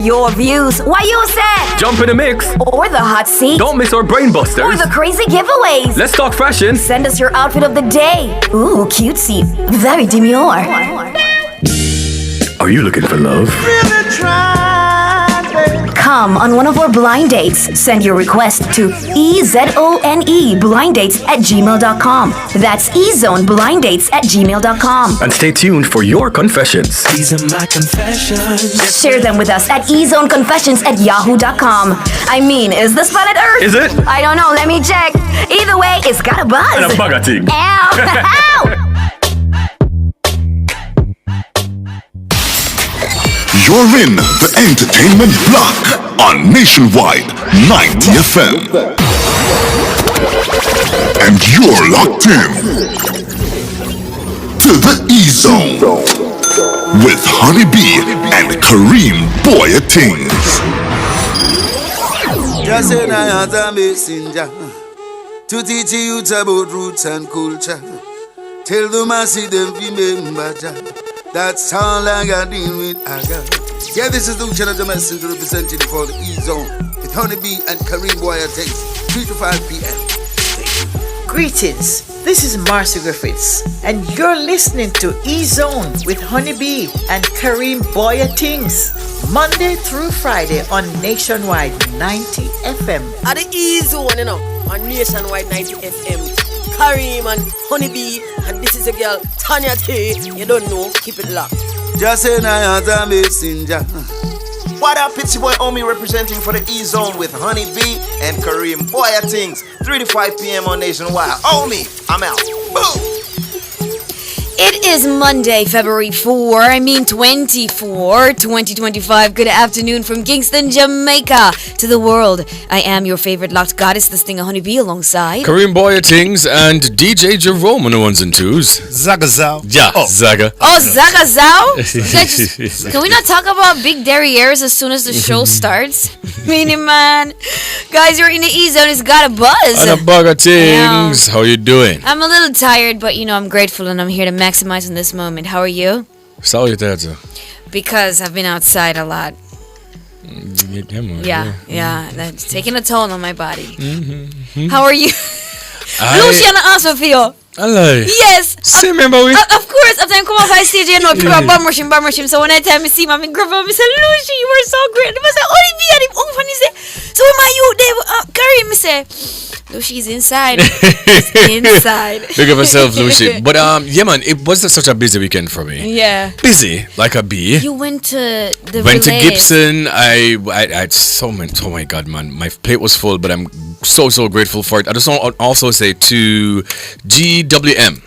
Your views, what you said, Jump in the mix. or the hot seat, Don't miss our brain or busters. the crazy giveaways. Let's talk fashion. Send us your outfit of the day. Ooh, cutesy, very demure. Are you looking for love? Come on one of our blind dates. Send your request to ezone blinddates@gmail.com. That's ezoneblinddates@gmail.com. And stay tuned for your confessions. These are my confessions. Share them with us at ezoneconfessions@yahoo.com. I mean, is this planet Earth? Is it? I don't know, let me check. Either way, it's got a buzz. And a bugger thing. Ow! Ow! You're in the entertainment block on Nationwide 90 FM. And you're locked in to the E-Zone with Honeybee and Kareem Boyatings. Just say I am a messenger to teach you about roots and culture. Tell them I see them remember Jah. That's all I got deal with. Yeah, this is Luciano the Messenger representing for the E-Zone with Honeybee and Kareem Boyatings, 3 to 5 p.m. Greetings, this is Marcy Griffiths, and you're listening to E-Zone with Honeybee and Kareem Boyatings, Monday through Friday on Nationwide 90 FM. At the E-Zone, you know, on Nationwide 90 FM. Kareem and Honeybee, and this is a girl, Tanya T. You don't know, keep it locked. Just say I am a messenger. What up, it's your boy Omi representing for the E-Zone with Honeybee and Kareem Boyatings, 3 to 5 p.m. on Nationwide. Omi, I'm out. Boom! It is Monday, February 24, 2025. Good afternoon from Kingston, Jamaica to the world. I am your favorite locked goddess, this thing, a Honeybee, alongside Kareem Boyatings and DJ Jerome on the ones and twos. Zaga Zao. Yeah, Zaga. Oh, Zaga Zao? Can we not talk about big derrieres as soon as the show starts? Meaning, man. Guys, you're in the E-Zone, it's got a buzz. And a bag of things. How you doing? I'm a little tired, but you know, I'm grateful and I'm here to maximize in this moment. How are you? Salutations. Because I've been outside a lot. Yeah, that's taking a toll on my body. How are you? Luciana answer for you. Hello. Yes. Remember we? Of course, after I come off high stage, you know, people are bum rushing. So when I tell me see my grandma, I say, Lucy, you were so great. I say, Olivia, and he say, so am I you there? Kareem, me say, Lucy's inside. Inside. Big of herself, Lucy. But yeah, man, it was such a busy weekend for me. Yeah. Busy like a bee. You went to the Went to relays. Gibson. I had so many. Oh my God, man, my plate was full, but I'm so grateful for it. I just want to also say to GWM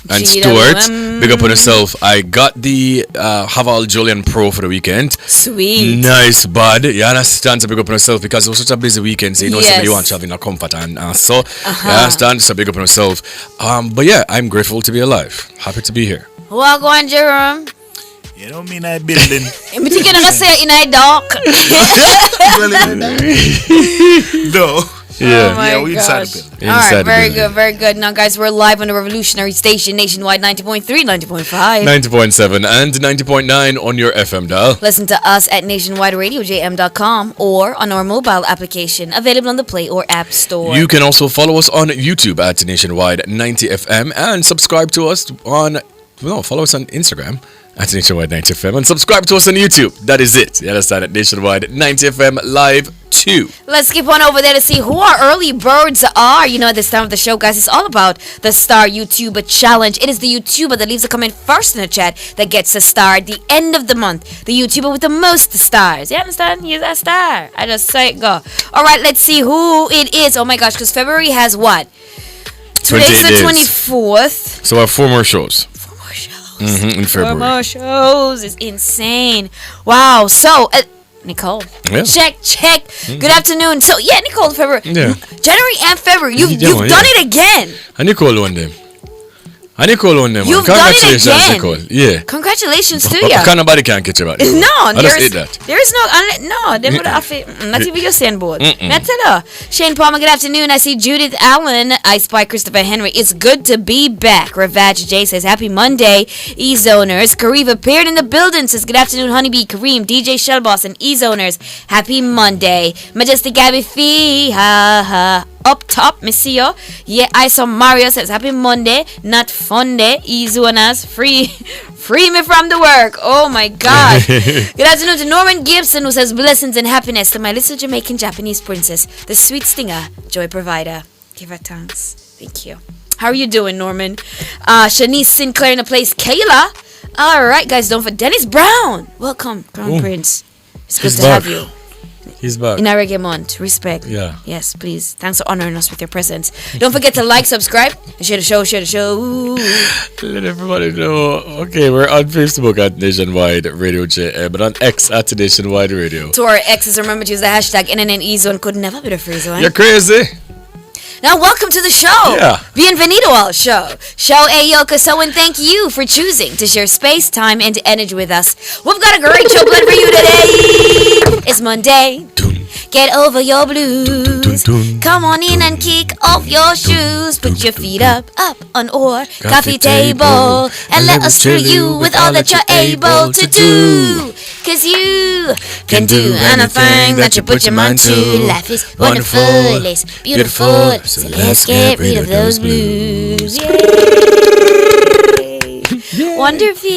and Stuart, big up on yourself. I got the Haval Julian Pro for the weekend. Sweet. Nice, bud. You understand? So big up on yourself because it was such a busy weekend. So you know, somebody wants to have enough comfort and so you understand? So big up on yourself. But yeah, I'm grateful to be alive. Happy to be here. Well, go on, Jerome. You know me in a building. I'm thinking I'm gonna say it in a dark. No. Yeah. Oh my we inside the building. All right, very good. Now, guys, we're live on the revolutionary station, Nationwide 90.3, 90.5, 90.7 and 90.9 on your FM dial. Listen to us at nationwideradiojm.com or on our mobile application, available on the Play or App Store. You can also follow us on YouTube at Nationwide 90 FM and subscribe to us on, follow us on Instagram at Nationwide 90 FM and subscribe to us on YouTube. That is it. You understand? At Nationwide 90 FM Live 2. Let's skip on over there to see who our early birds are. You know, at this time of the show, guys, it's all about the Star YouTuber Challenge. It is the YouTuber that leaves a comment first in the chat that gets a star at the end of the month. The YouTuber with the most stars. You understand? He's a star. I just say it go. All right, let's see who it is. Oh my gosh, because February has what? Today's the 24th. So I have 4 more shows. In February. 4 more shows is insane. Wow. So, Nicole. Yeah. Check. Good afternoon. So, yeah, Nicole, February. Yeah. January and February. You've done it again. And Nicole one day. And Nicole on them. You've done it Congratulations, again. Nicole. Yeah. Congratulations to But you. can't nobody can catch about it. No, I just there's, hate that. there's no, they would have it. Not even your send board. That's it. Shane Palmer, good afternoon. I see Judith Allen. I spy Christopher Henry. It's good to be back. Ravage J says, happy Monday, E-Zoners. Kareem appeared in the building, says, good afternoon, Honeybee, Kareem, DJ Shellboss, and E-Zoners. Happy Monday. Majestic Gabby Fee, ha ha. Up top, Missio. Yeah, I saw Mario says, happy Monday, not fun day. E-Zoners, free me from the work. Oh my God. Good afternoon to Norman Gibson, who says, blessings and happiness to my little Jamaican Japanese princess, the sweet stinger, joy provider. Give her thanks. Thank you. How are you doing, Norman? Shanice Sinclair in the place. Kayla. All right, guys, don't forget Dennis Brown. Welcome, Crown Prince. It's good He's to back. have you. He's back. In our reggae month. Respect. Yeah. Yes, please. Thanks for honoring us with your presence. Don't forget to like, subscribe, and share the show, Let everybody know. Okay, we're on Facebook at Nationwide Radio JM, but on X at Nationwide Radio. To our exes, remember to use the hashtag NNNEZone. Could never be the free zone. You're crazy. Now, welcome to the show. Yeah. Bienvenido al show. Show Ayoka. So, and thank you for choosing to share space, time, and energy with us. We've got a great show planned for you today. It's Monday. Get over your blues. Come on in and kick off your shoes. Put your feet up on our coffee table. And let us thrill you with all that you're able to do. Cause you can do anything that you put your mind to. Life is wonderful, it's beautiful. So let's get rid of those blues. Yay! Wonderful.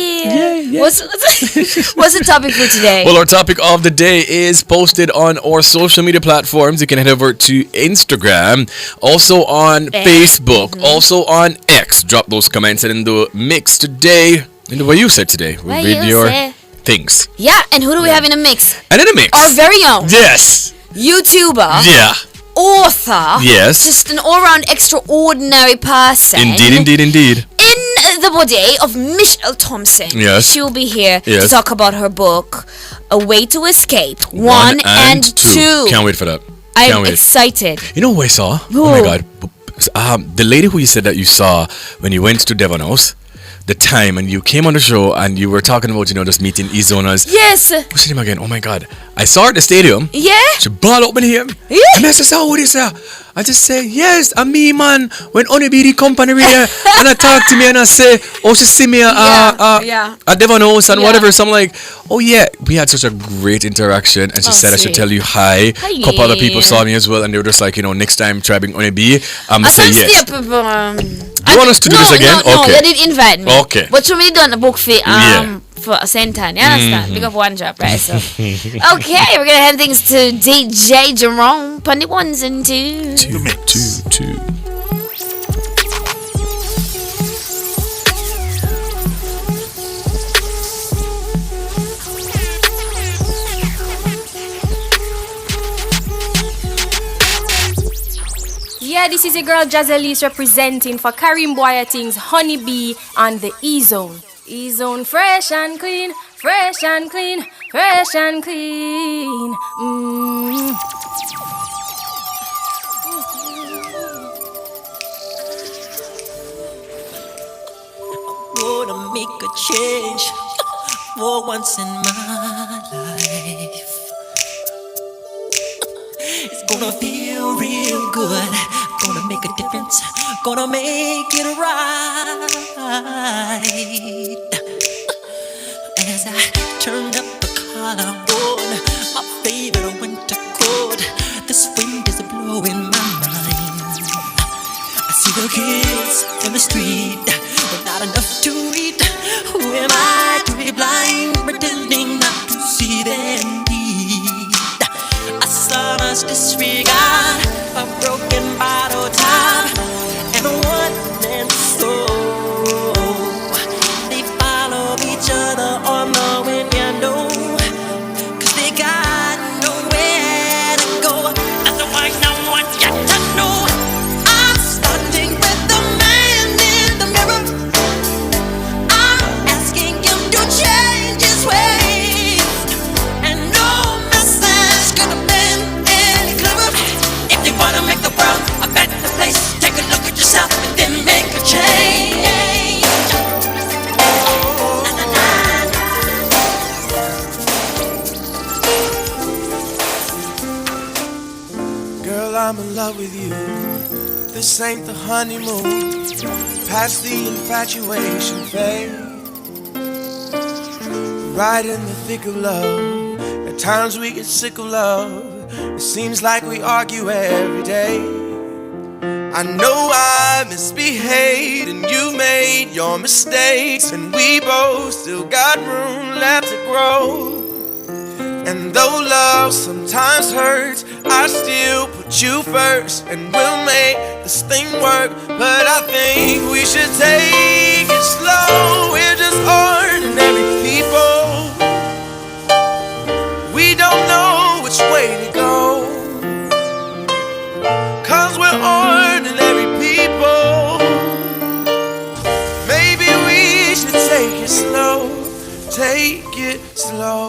What's the topic for today? Well, our topic of the day is posted on our social media platforms. You can head over to Instagram, also on Facebook, also on X. Drop those comments in the mix today. In the way you said today, we read your things. Yeah, and who do we have in the mix? And in the mix, our very own. Yes. YouTuber. Yeah. Author. Yes. Just an all-round extraordinary person. Indeed. In the body of Michelle Thompson. Yes. She'll be here to Yes. talk about her book, A Way to Escape, 1 and 2. Can't wait for that. I'm excited. You know who I saw? Who? Oh my God. The lady who you said that you saw when you went to Devon House, the time, and you came on the show and you were talking about, just meeting E-Zoners. Yes. What's her name again? Oh my God. I saw her at the stadium. Yeah. She balled up in here. Yeah. And I said, how would you say? I just say, yes, I'm me, man. When Honeybee the company here, and I talk to me and I say, oh, she see me at Devon House and whatever. So I'm like, oh yeah, we had such a great interaction. And she said, I should tell you hi. A couple other people saw me as well, and they were just like, next time try bring Honeybee, I'm gonna say yes. You want us to do this again? No, okay. they did invite me. Okay. But you really done a book for a centan. You understand? Big up one job, right? So, okay, we're gonna have things to DJ Jerome on the ones and twos. Two. Yeah, this is your girl Jazzelise representing for Karim Boyating's Honeybee on the E-Zone. E-Zone fresh and clean, fresh and clean, fresh and clean. Gonna make a change for once in my life. It's gonna feel real good. Gonna make a difference. Gonna make it right. As I turn up the collar on my favorite winter coat, this wind is blowing my mind. I see the kids in the street, but not enough to eat. Who am I to be blind, pretending not to see their need? I saw us disregard a broken bottle top and a one-man soul. They follow each other on the wind, cause they got nowhere to go. That's why no one got to know. I'm standing with the man in the mirror. I'm asking him to change his ways, and no message could have been any clearer. If they wanna make the world I'm in love with you. This ain't the honeymoon, past the infatuation phase. Right in the thick of love. At times we get sick of love. It seems like we argue every day. I know I misbehaved and you made your mistakes, and we both still got room left to grow. And though love sometimes hurts, I still put you first, and we'll make this thing work. But I think we should take it slow. We're just ordinary people. We don't know which way to go, 'cause we're ordinary people. Maybe we should take it slow. Take it slow.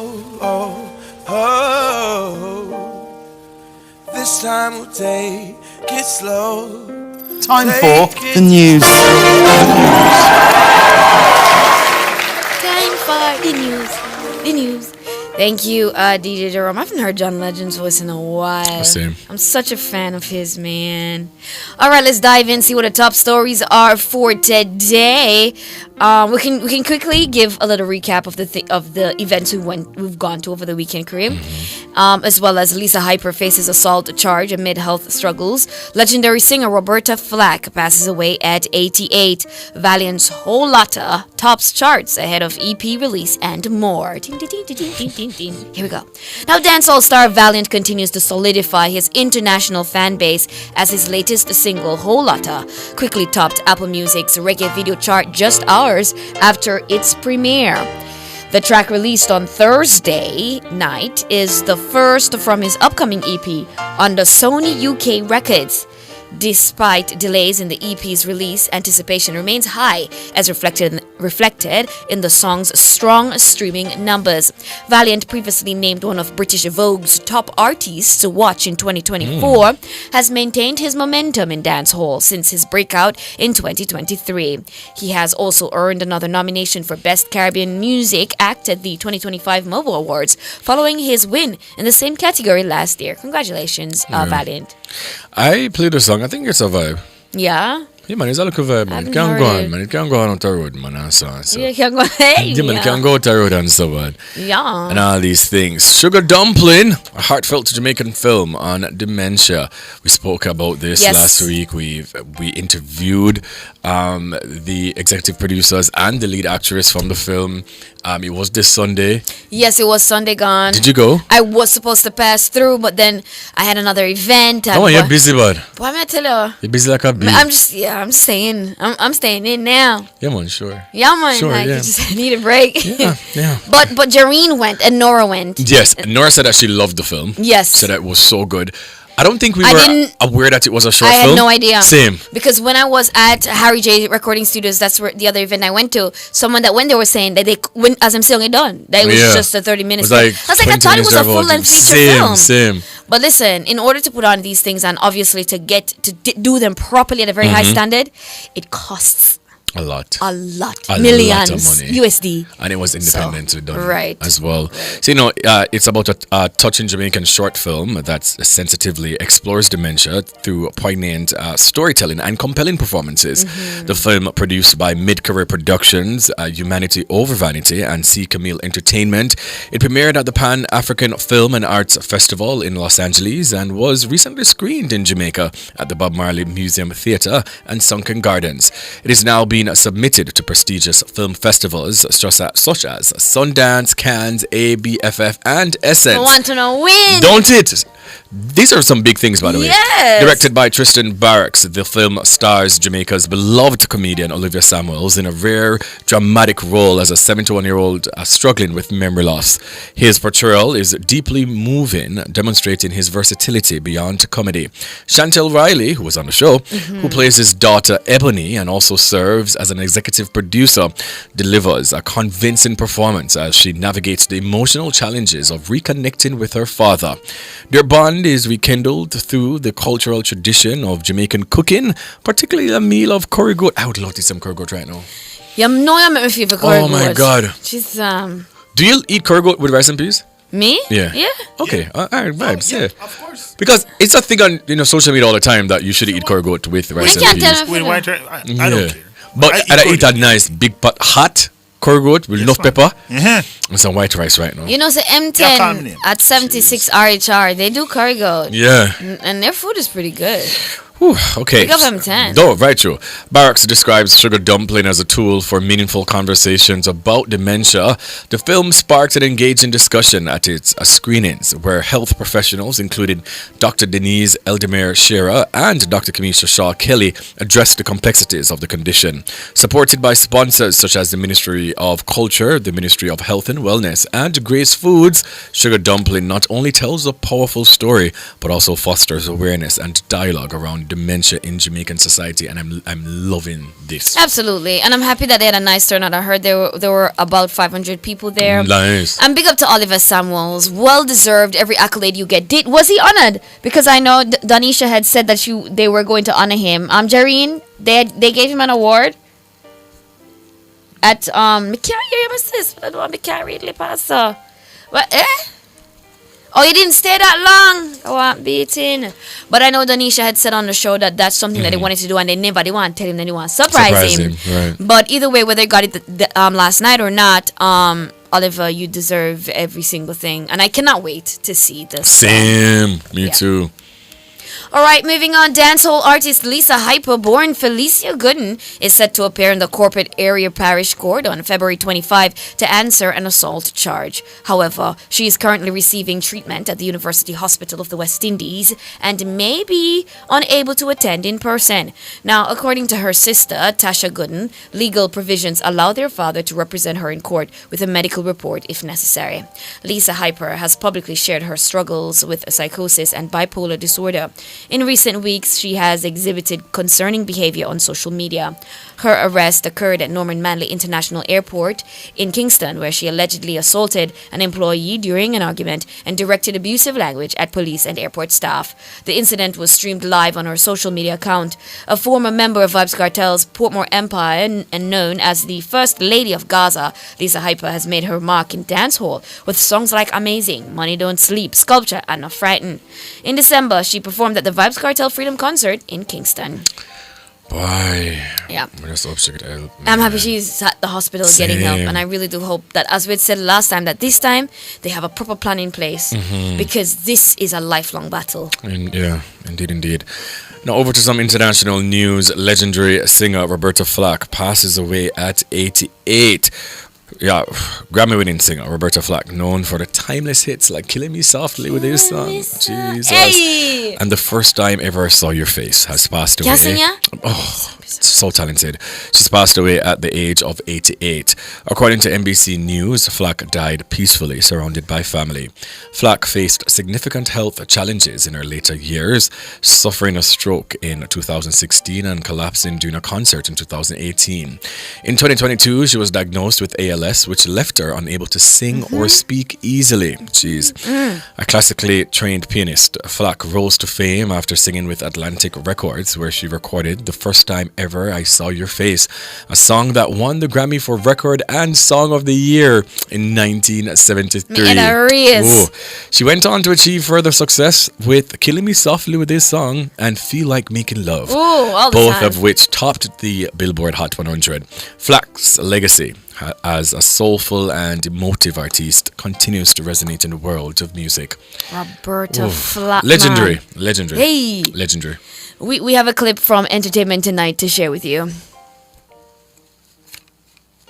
This time we'll take it slow. Time for the news. Time for the news. The news. Thank you, DJ Jerome. I haven't heard John Legend's voice in a while. Same. I'm such a fan of his, man. All right, let's dive in, see what the top stories are for today. We can quickly give a little recap of the events we've gone to over the weekend, Kareem. As well as Lisa Hyper faces assault charge amid health struggles. Legendary singer Roberta Flack passes away at 88. Valiant's Whole Lotta tops charts ahead of EP release and more. Ding, ding, ding, ding, ding, ding, ding. Here we go. Now, dancehall star Valiant continues to solidify his international fan base as his latest single, Whole Lotta, quickly topped Apple Music's reggae video chart just hours after its premiere. The track released on Thursday night is the first from his upcoming EP on the Sony UK Records. Despite delays in the EP's release, anticipation remains high, as reflected in the song's strong streaming numbers. Valiant, previously named one of British Vogue's top artists to watch in 2024, has maintained his momentum in dancehall since his breakout in 2023. He has also earned another nomination for Best Caribbean Music Act at the 2025 MOVO Awards, following his win in the same category last year. Congratulations, Valiant. I played the song. I think it's a vibe. Yeah? Yeah, man, it's a look of vibe, man. It can go on, man. It can go on the road, man, and so on. So. Yeah, it can go. Hey, yeah, man, it can go to the road and so on. Yeah. And all these things. Sugar Dumpling, a heartfelt Jamaican film on dementia. We spoke about this last week. We interviewed the executive producers and the lead actress from the film. It was this Sunday. Yes, it was Sunday gone. Did you go? I was supposed to pass through, but then I had another event. Oh, you're busy, bud. What am I tell you? You're busy like a bee. I'm staying in now. Yeah, man, sure. Yeah, man. Sure, like, yeah. you just need a break. Yeah. But Jareen went and Nora went. Yes, Nora said that she loved the film. Yes. Said that it was so good. I don't think we were aware that it was a short film. I had no idea. Same. Because when I was at Harry J Recording Studios, that's where the other event I went to, someone that went there was saying that when as I'm saying it done, that it was just a 30 minutes. I was like, I thought it was a full-length feature film. Same. But listen, in order to put on these things and obviously to get to do them properly at a very high standard, it costs a lot. Millions lot of money. USD. And it was independently done as well. Right. So, it's about a touching Jamaican short film that sensitively explores dementia through poignant storytelling and compelling performances. The film, produced by Mid-Career Productions, Humanity Over Vanity, and C. Camille Entertainment, it premiered at the Pan-African Film and Arts Festival in Los Angeles and was recently screened in Jamaica at the Bob Marley Museum Theatre and Sunken Gardens. It is now being submitted to prestigious film festivals such as Sundance, Cannes, ABFF, and Essence. I want to know when. Don't it? These are some big things, by the way. Yes. Directed by Tristan Barracks, the film stars Jamaica's beloved comedian Olivia Samuels in a rare, dramatic role as a 71-year-old struggling with memory loss. His portrayal is deeply moving, demonstrating his versatility beyond comedy. Chantel Riley, who was on the show, who plays his daughter Ebony and also serves as an executive producer, delivers a convincing performance as she navigates the emotional challenges of reconnecting with her father. Their bond is rekindled through the cultural tradition of Jamaican cooking, particularly a meal of curry goat. I would love to eat some curry goat right now. You know you make me feel for curry goat. Oh my God. She's Do you eat curry goat with rice and peas? Me? Yeah. Yeah. Okay. All right, vibes. Yeah. Of course. Because it's a thing on social media all the time that you should eat curry goat with rice and peas. With white rice, I don't care. But I eat a nice big pot hot curry goat with enough pepper and some white rice right now. You know, the M10 at 76 RHR, they do curry goat. Yeah. And their food is pretty good. Whew, okay. Big up M10. No, right, true. Barracks describes sugar dumpling as a tool for meaningful conversations about dementia. The film sparked an engaging discussion at its screenings, where health professionals, including Dr. Denise Eldemir Shearer and Dr. Kamisha Shaw Kelly, addressed the complexities of the condition. Supported by sponsors such as the Ministry of Culture, the Ministry of Health and Wellness, and Grace Foods, sugar dumpling not only tells a powerful story, but also fosters awareness and dialogue around dementia in Jamaican society, and I'm loving this. Absolutely, and I'm happy that they had a nice turnout. I heard there were about 500 people there. Nice. And big up to Oliver Samuels. Well deserved. Every accolade you get. Was he honored? Because I know Donisha had said that they were going to honor him. Jareen, they gave him an award at me can't hear you, sis. I don't me can't read the pastor. What? Oh, you didn't stay that long. I want beating. But I know Donisha had said on the show that that's something that they wanted to do, and they want to tell him that they want to surprise him. Right. But either way, whether they got it last night or not, Oliver, you deserve every single thing, and I cannot wait to see this. Same. Me too. All right, moving on. Dancehall artist Lisa Hyper, born Felicia Gooden, is set to appear in the Corporate Area Parish Court on February 25 to answer an assault charge. However, she is currently receiving treatment at the University Hospital of the West Indies and may be unable to attend in person. Now, according to her sister, Tasha Gooden, legal provisions allow their father to represent her in court with a medical report if necessary. Lisa Hyper has publicly shared her struggles with psychosis and bipolar disorder. In recent weeks, she has exhibited concerning behavior on social media. Her arrest occurred at Norman Manley International Airport in Kingston, where she allegedly assaulted an employee during an argument and directed abusive language at police and airport staff. The incident was streamed live on her social media account. A former member of Vybz Kartel's Portmore Empire and known as the First Lady of Gaza, Lisa Hyper has made her mark in dancehall with songs like Amazing, Money Don't Sleep, Sculpture, and Not Frightened. In December, she performed at the Vybz Kartel Freedom Concert in Kingston. Boy. Yeah. I'm I'm happy she's at the hospital getting help, and I really do hope that, as we had said last time, that this time they have a proper plan in place because this is a lifelong battle. Yeah, indeed. Now over to some international news. Legendary singer Roberta Flack passes away at 88. Yeah, Grammy-winning singer Roberta Flack, known for the timeless hits like "Killing Me Softly" with his song, Jesus, hey! and "The First Time Ever I Saw Your Face" has passed away. Oh, so talented. She's passed away at the age of 88. According to NBC News, Flack died peacefully, surrounded by family. Flack faced significant health challenges in her later years, suffering a stroke in 2016 and collapsing during a concert in 2018. In 2022, she was diagnosed with ALS, which left her unable to sing or speak easily. Jeez. A classically trained pianist, Flack rose to fame after singing with Atlantic Records, where she recorded "The First Time Ever I Saw Your Face," a song that won the Grammy for Record and Song of the Year in 1973. Ooh. She went on to achieve further success with "Killing Me Softly" with this song and "Feel Like Making Love," both of which topped the Billboard Hot 100. Flack's legacy as a soulful and emotive artist continues to resonate in the world of music. Roberta Flack. Legendary. Hey. Legendary. We have a clip from Entertainment Tonight to share with you.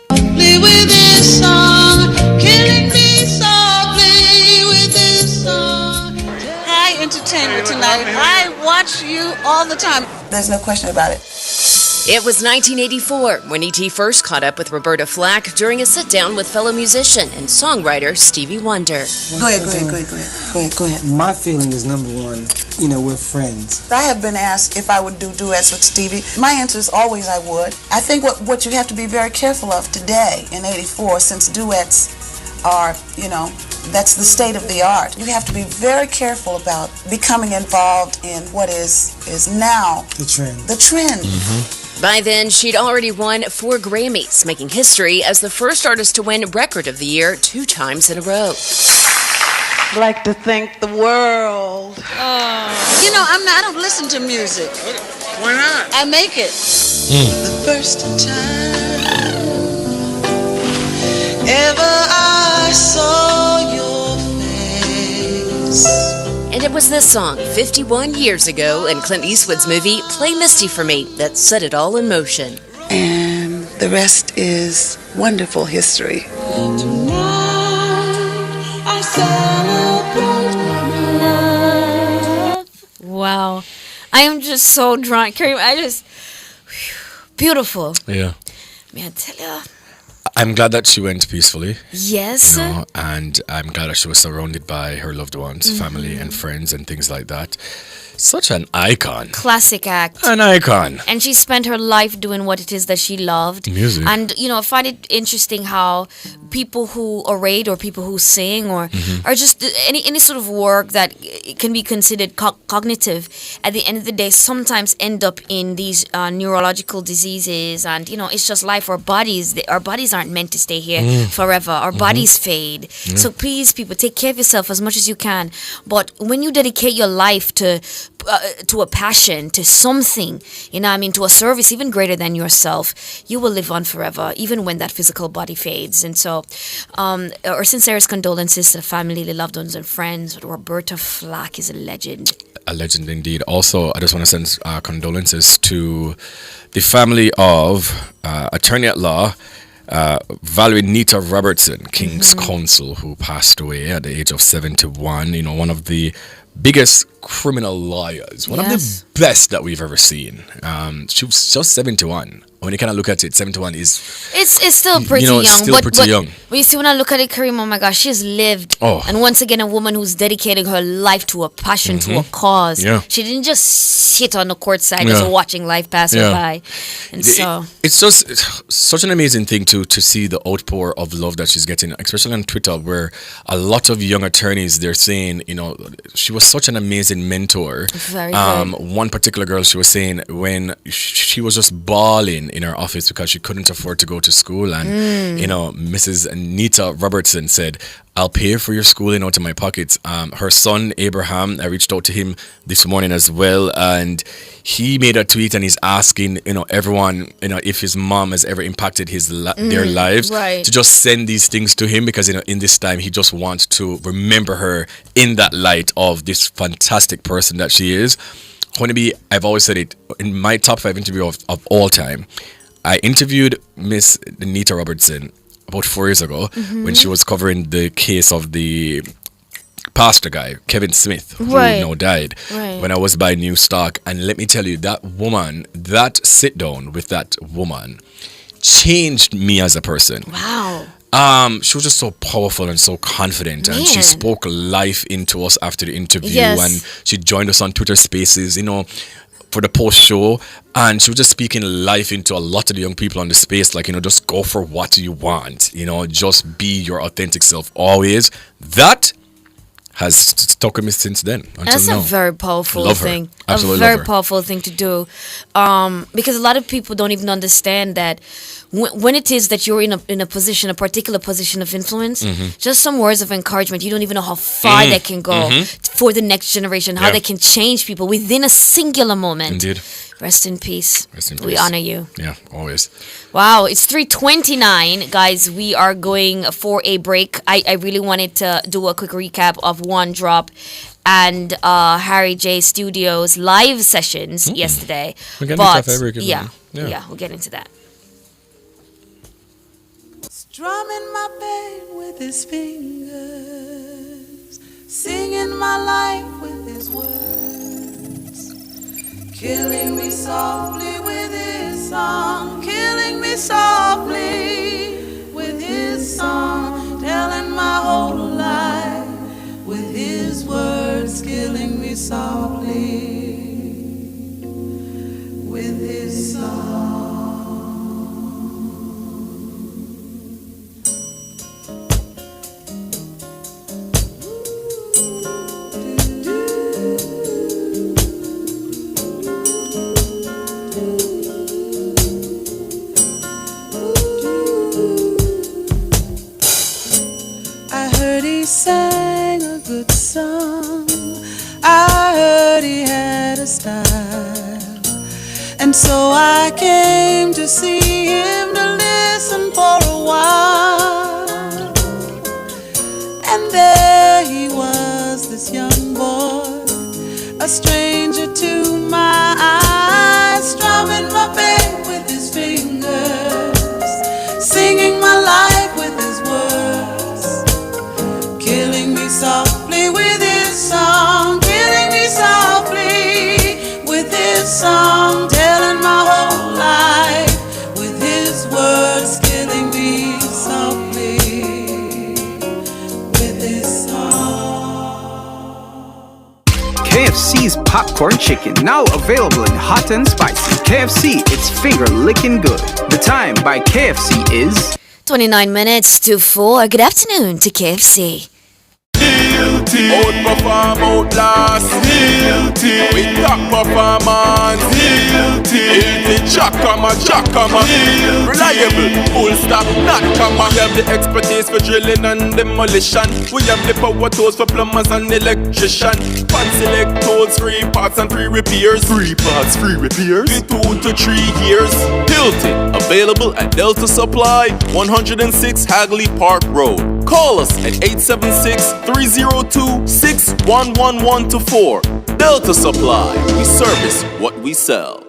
Play with this song, killing me softly with this song. Hi, Entertainment Tonight. I watch you all the time. There's no question about it. It was 1984 when E.T. first caught up with Roberta Flack during a sit-down with fellow musician and songwriter Stevie Wonder. Go ahead. My feeling is, number one, we're friends. I have been asked if I would do duets with Stevie. My answer is always I would. I think what you have to be very careful of today in 84, since duets are, that's the state of the art. You have to be very careful about becoming involved in what is now the trend. By then, she'd already won 4 Grammys, making history as the first artist to win Record of the Year 2 times in a row. like to thank the world. You know, I don't listen to music. Why not? I make it. The first time ever I saw your face. And it was this song, 51 years ago, in Clint Eastwood's movie Play Misty for Me, that set it all in motion. And the rest is wonderful history. I celebrate Wow. I am just so drunk. Kareem, beautiful. Yeah. Man, I tell ya. I'm glad that she went peacefully. Yes. You know, and I'm glad that she was surrounded by her loved ones, family and friends and things like that. Such an icon. Classic act. An icon. And she spent her life doing what it is that she loved. Music. And, you know, I find it interesting how people who orate or people who sing or just any sort of work that can be considered cognitive, at the end of the day, sometimes end up in these neurological diseases. And, you know, it's just life. Our bodies aren't meant to stay here forever. Our bodies fade. So please, people, take care of yourself as much as you can. But when you dedicate your life to a passion, to something, you know what I mean, to a service even greater than yourself, you will live on forever, even when that physical body fades. And so, our sincerest condolences to the family, the loved ones and friends. But Roberta Flack is a legend. A legend indeed. Also, I just want to send condolences to the family of attorney at law, Valerie Nita Robertson, King's Counsel, who passed away at the age of 71. You know, one of the biggest criminal lawyers, one of the best that we've ever seen. She was just 71. When you kind of look at it, 71 is... It's still pretty young. Still pretty young. But you see, when I look at it, Kareem, oh my gosh, she's lived. Oh. And once again, a woman who's dedicating her life to a passion, to a cause. Yeah. She didn't just sit on the court side just watching life pass her by. And so... It's just such an amazing thing to see the outpour of love that she's getting, especially on Twitter, where a lot of young attorneys, they're saying, you know, she was such an amazing mentor. Very good. One particular girl, she was saying when she was just bawling in her office because she couldn't afford to go to school, and you know, Mrs. Nita Robertson said, I'll pay for your schooling out of my pockets. Her son Abraham, I reached out to him this morning as well, and he made a tweet and he's asking, you know, everyone, you know, if his mom has ever impacted their lives, to just send these things to him, because, you know, in this time he just wants to remember her in that light of this fantastic person that she is. Honeybee, I've always said it, in my top 5 interview of all time, I interviewed Miss Nita Robertson about 4 years ago when she was covering the case of the pastor guy, Kevin Smith, who now died, when I was by New Stock. And let me tell you, that woman, that sit down with that woman changed me as a person. Wow. She was just so powerful and so confident, and she spoke life into us after the interview, and she joined us on Twitter Spaces, you know, for the post show, and she was just speaking life into a lot of the young people on the space, like, you know, just go for what you want, you know, just be your authentic self always. That has stuck with me since then. That's now. A very powerful thing. Absolutely a very powerful thing to do, because a lot of people don't even understand that when it is that you're in a position, a particular position of influence, just some words of encouragement, you don't even know how far they can go for the next generation, how they can change people within a singular moment. Indeed. Rest in peace. Rest in peace. We honor you. Yeah, always. Wow, it's 3:29, guys. We are going for a break. I really wanted to do a quick recap of One Drop and Harry J Studios live sessions yesterday. We're getting but into that yeah, we'll get into that. Strumming my pain with his fingers, singing my life with his words, killing me softly with his song, killing me softly with his song, telling my whole life with his words, killing me softly with his song. He sang a good And so I came to see him to listen for a while. And there he was, this young boy, a stranger to my eyes, strumming my pain with his fingers, singing my life with his words, killing me softly with his song, killing me softly with his song, telling my whole life with his words, killing me softly with his song. KFC's popcorn chicken, now available in hot and spicy. KFC, it's finger licking good. The time by KFC is 29 minutes to 4. Good afternoon to KFC. Outperform, outlast. We top performance. Jackama. Reliable, full stop, not comma. We have the expertise for drilling and demolition. We have the power tools for plumbers and electrician. Fan select tools, free parts and free repairs. Free parts, free repairs. 2 to 3 years. Hilton, available at Delta Supply, 106 Hagley Park Road. Call us at 876-302-61114. Delta Supply, we service what we sell.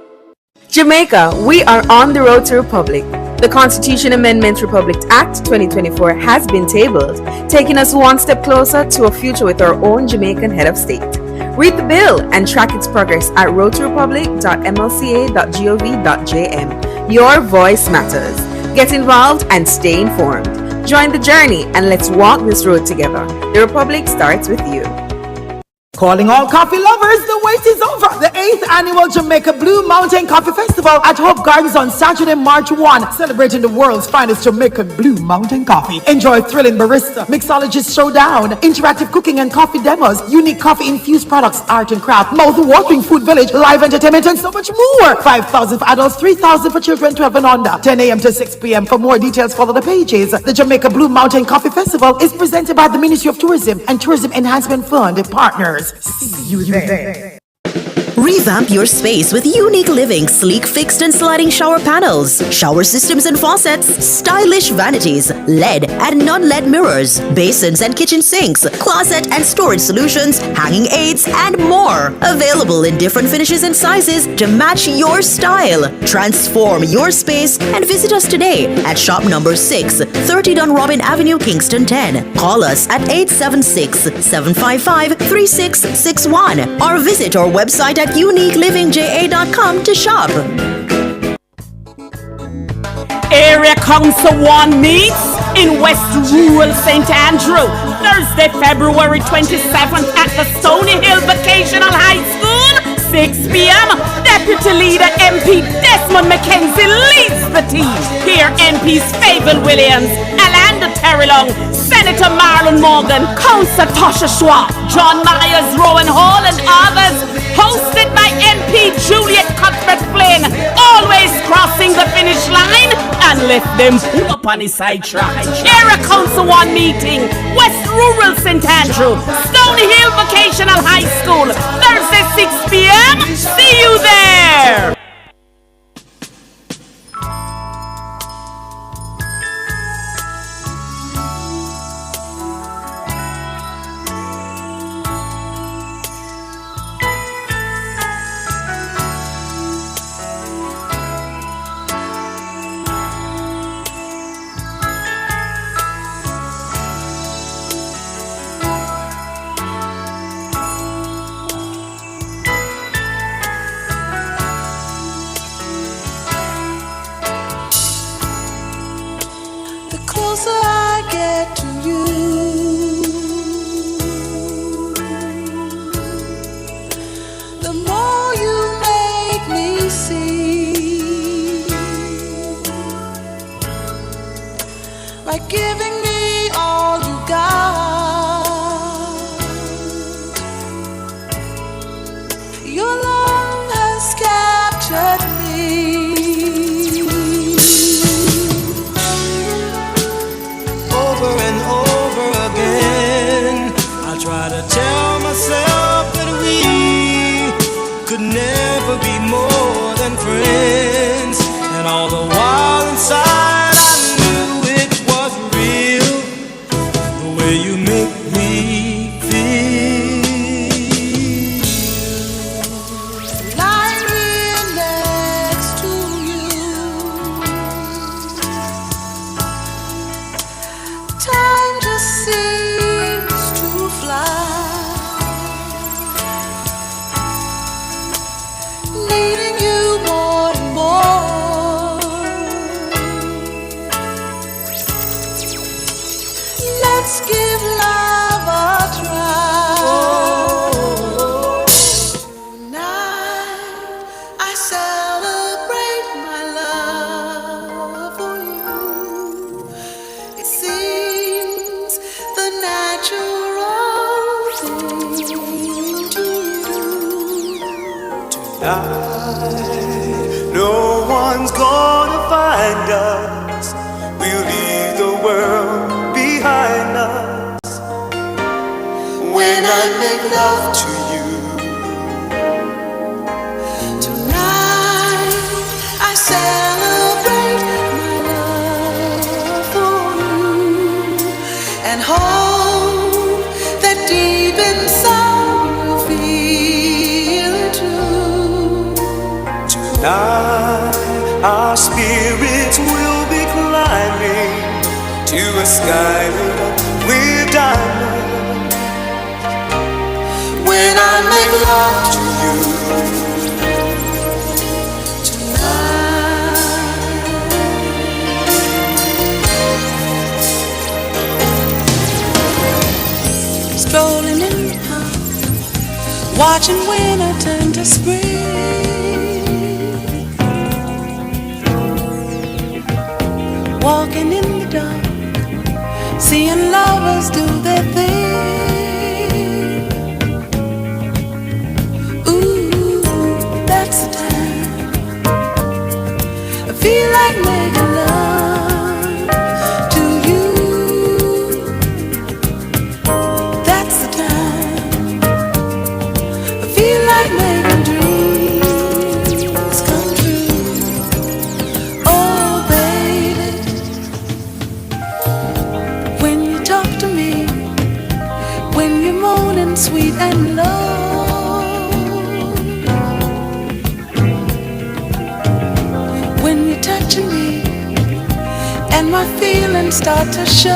Jamaica, we are on the road to Republic. The Constitution Amendment Republic Act 2024 has been tabled, taking us one step closer to a future with our own Jamaican head of state. Read the bill and track its progress at roadtorepublic.mlca.gov.jm. Your voice matters. Get involved and stay informed. Join the journey and let's walk this road together. The Republic starts with you. Calling all coffee lovers, the wait is over. The 8th annual Jamaica Blue Mountain Coffee Festival at Hope Gardens on Saturday, March 1, celebrating the world's finest Jamaican Blue Mountain coffee. Enjoy thrilling barista, mixologist showdown, interactive cooking and coffee demos, unique coffee-infused products, art and craft, mouth-watering food village, live entertainment, and so much more. 5,000 for adults, 3,000 for children 12 and under. 10 a.m. to 6 p.m. For more details, follow the pages. The Jamaica Blue Mountain Coffee Festival is presented by the Ministry of Tourism and Tourism Enhancement Fund partners. See you there. Revamp your space with Unique Living sleek fixed and sliding shower panels, shower systems and faucets, stylish vanities, LED and non-LED mirrors, basins and kitchen sinks, closet and storage solutions, hanging aids, and more. Available in different finishes and sizes to match your style. Transform your space and visit us today at shop number 6, 30 Dunrobin Avenue, Kingston 10. Call us at 876-755-3661 or visit our website at uniquelivingja.com to shop. Area Council 1 meets in West Rural St. Andrew, Thursday, February 27th at the Stony Hill Vocational High School, 6 p.m. Deputy Leader MP Desmond McKenzie leads the team. Here MPs Fable Williams, Alanda Terrelong, Senator Marlon Morgan, Councillor Tasha Schwab, John Myers, Rowan Hall, and others. Hosted by MP Juliet Cuthbert Flynn, always crossing the finish line and left them up on the side track. Area Council 1 meeting, West Rural St. Andrew, Stony Hill Vocational High School, Thursday 6 p.m. See you there! Could never be more than friends. No one's gonna find us. We'll leave the world behind us. When I make love to you tonight, I celebrate my love for you and hope that deep inside you feel it too. tonight. Our spirits will be climbing to a sky lit up with diamonds. When I make love to you tonight, strolling in the park, watching winter turn to spring. Walking in the dark, seeing lovers do their thing. Ooh, that's the time I feel like making love to you. That's the time I feel like making dreams come true. Oh, baby, when you talk to me, when you're moaning sweet and low, when you're touching me and my feelings start to show.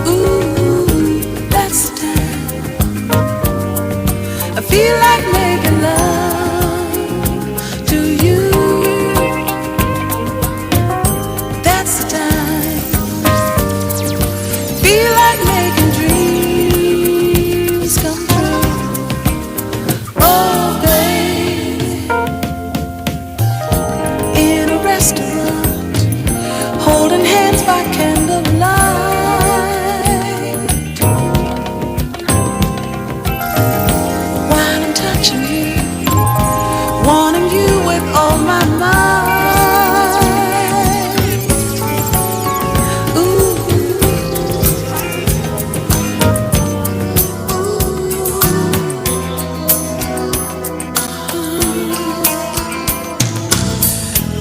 Ooh, that's the time I feel like making love to you. That's the time feel like making dreams come true. Oh, baby, in a restaurant, holding hands by candlelight, while I'm touching you, wanting you with all my mind. Ooh.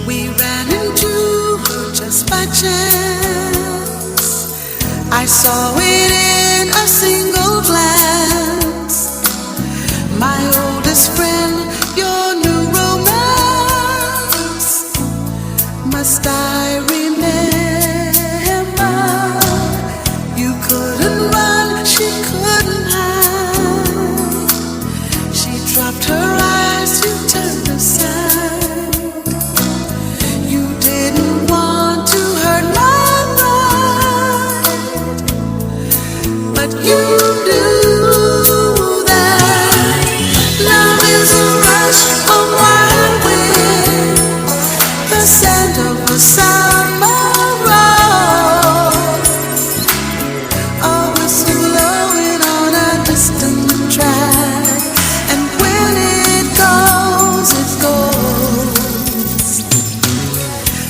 We ran into her just by chance. I saw it in a single glance. My oldest friend, your new romance. Must I remember? You couldn't run, she couldn't hide. She dropped her eyes, you turned aside. You didn't want to hurt my pride, but you knew that love is a rush of wild wind, the scent of a summer rose, a whistle blowing on a distant track, and when it goes, it goes.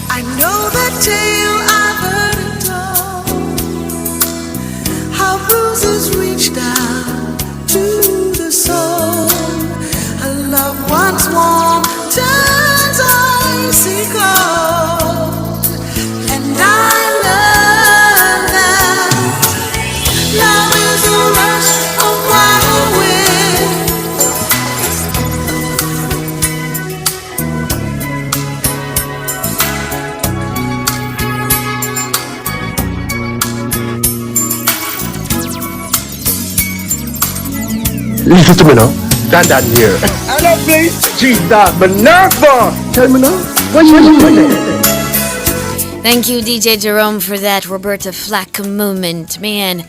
I know that tale, I've heard it told, how bruises reach down to the soul. A love once warm turns icy cold, and I learned that love is a rush of wild wind. Listen to me now. Stand down here. Hello, please. She's that Minerva. Tell me now. What's your name? Thank you, DJ Jerome, for that Roberta Flack moment. Man,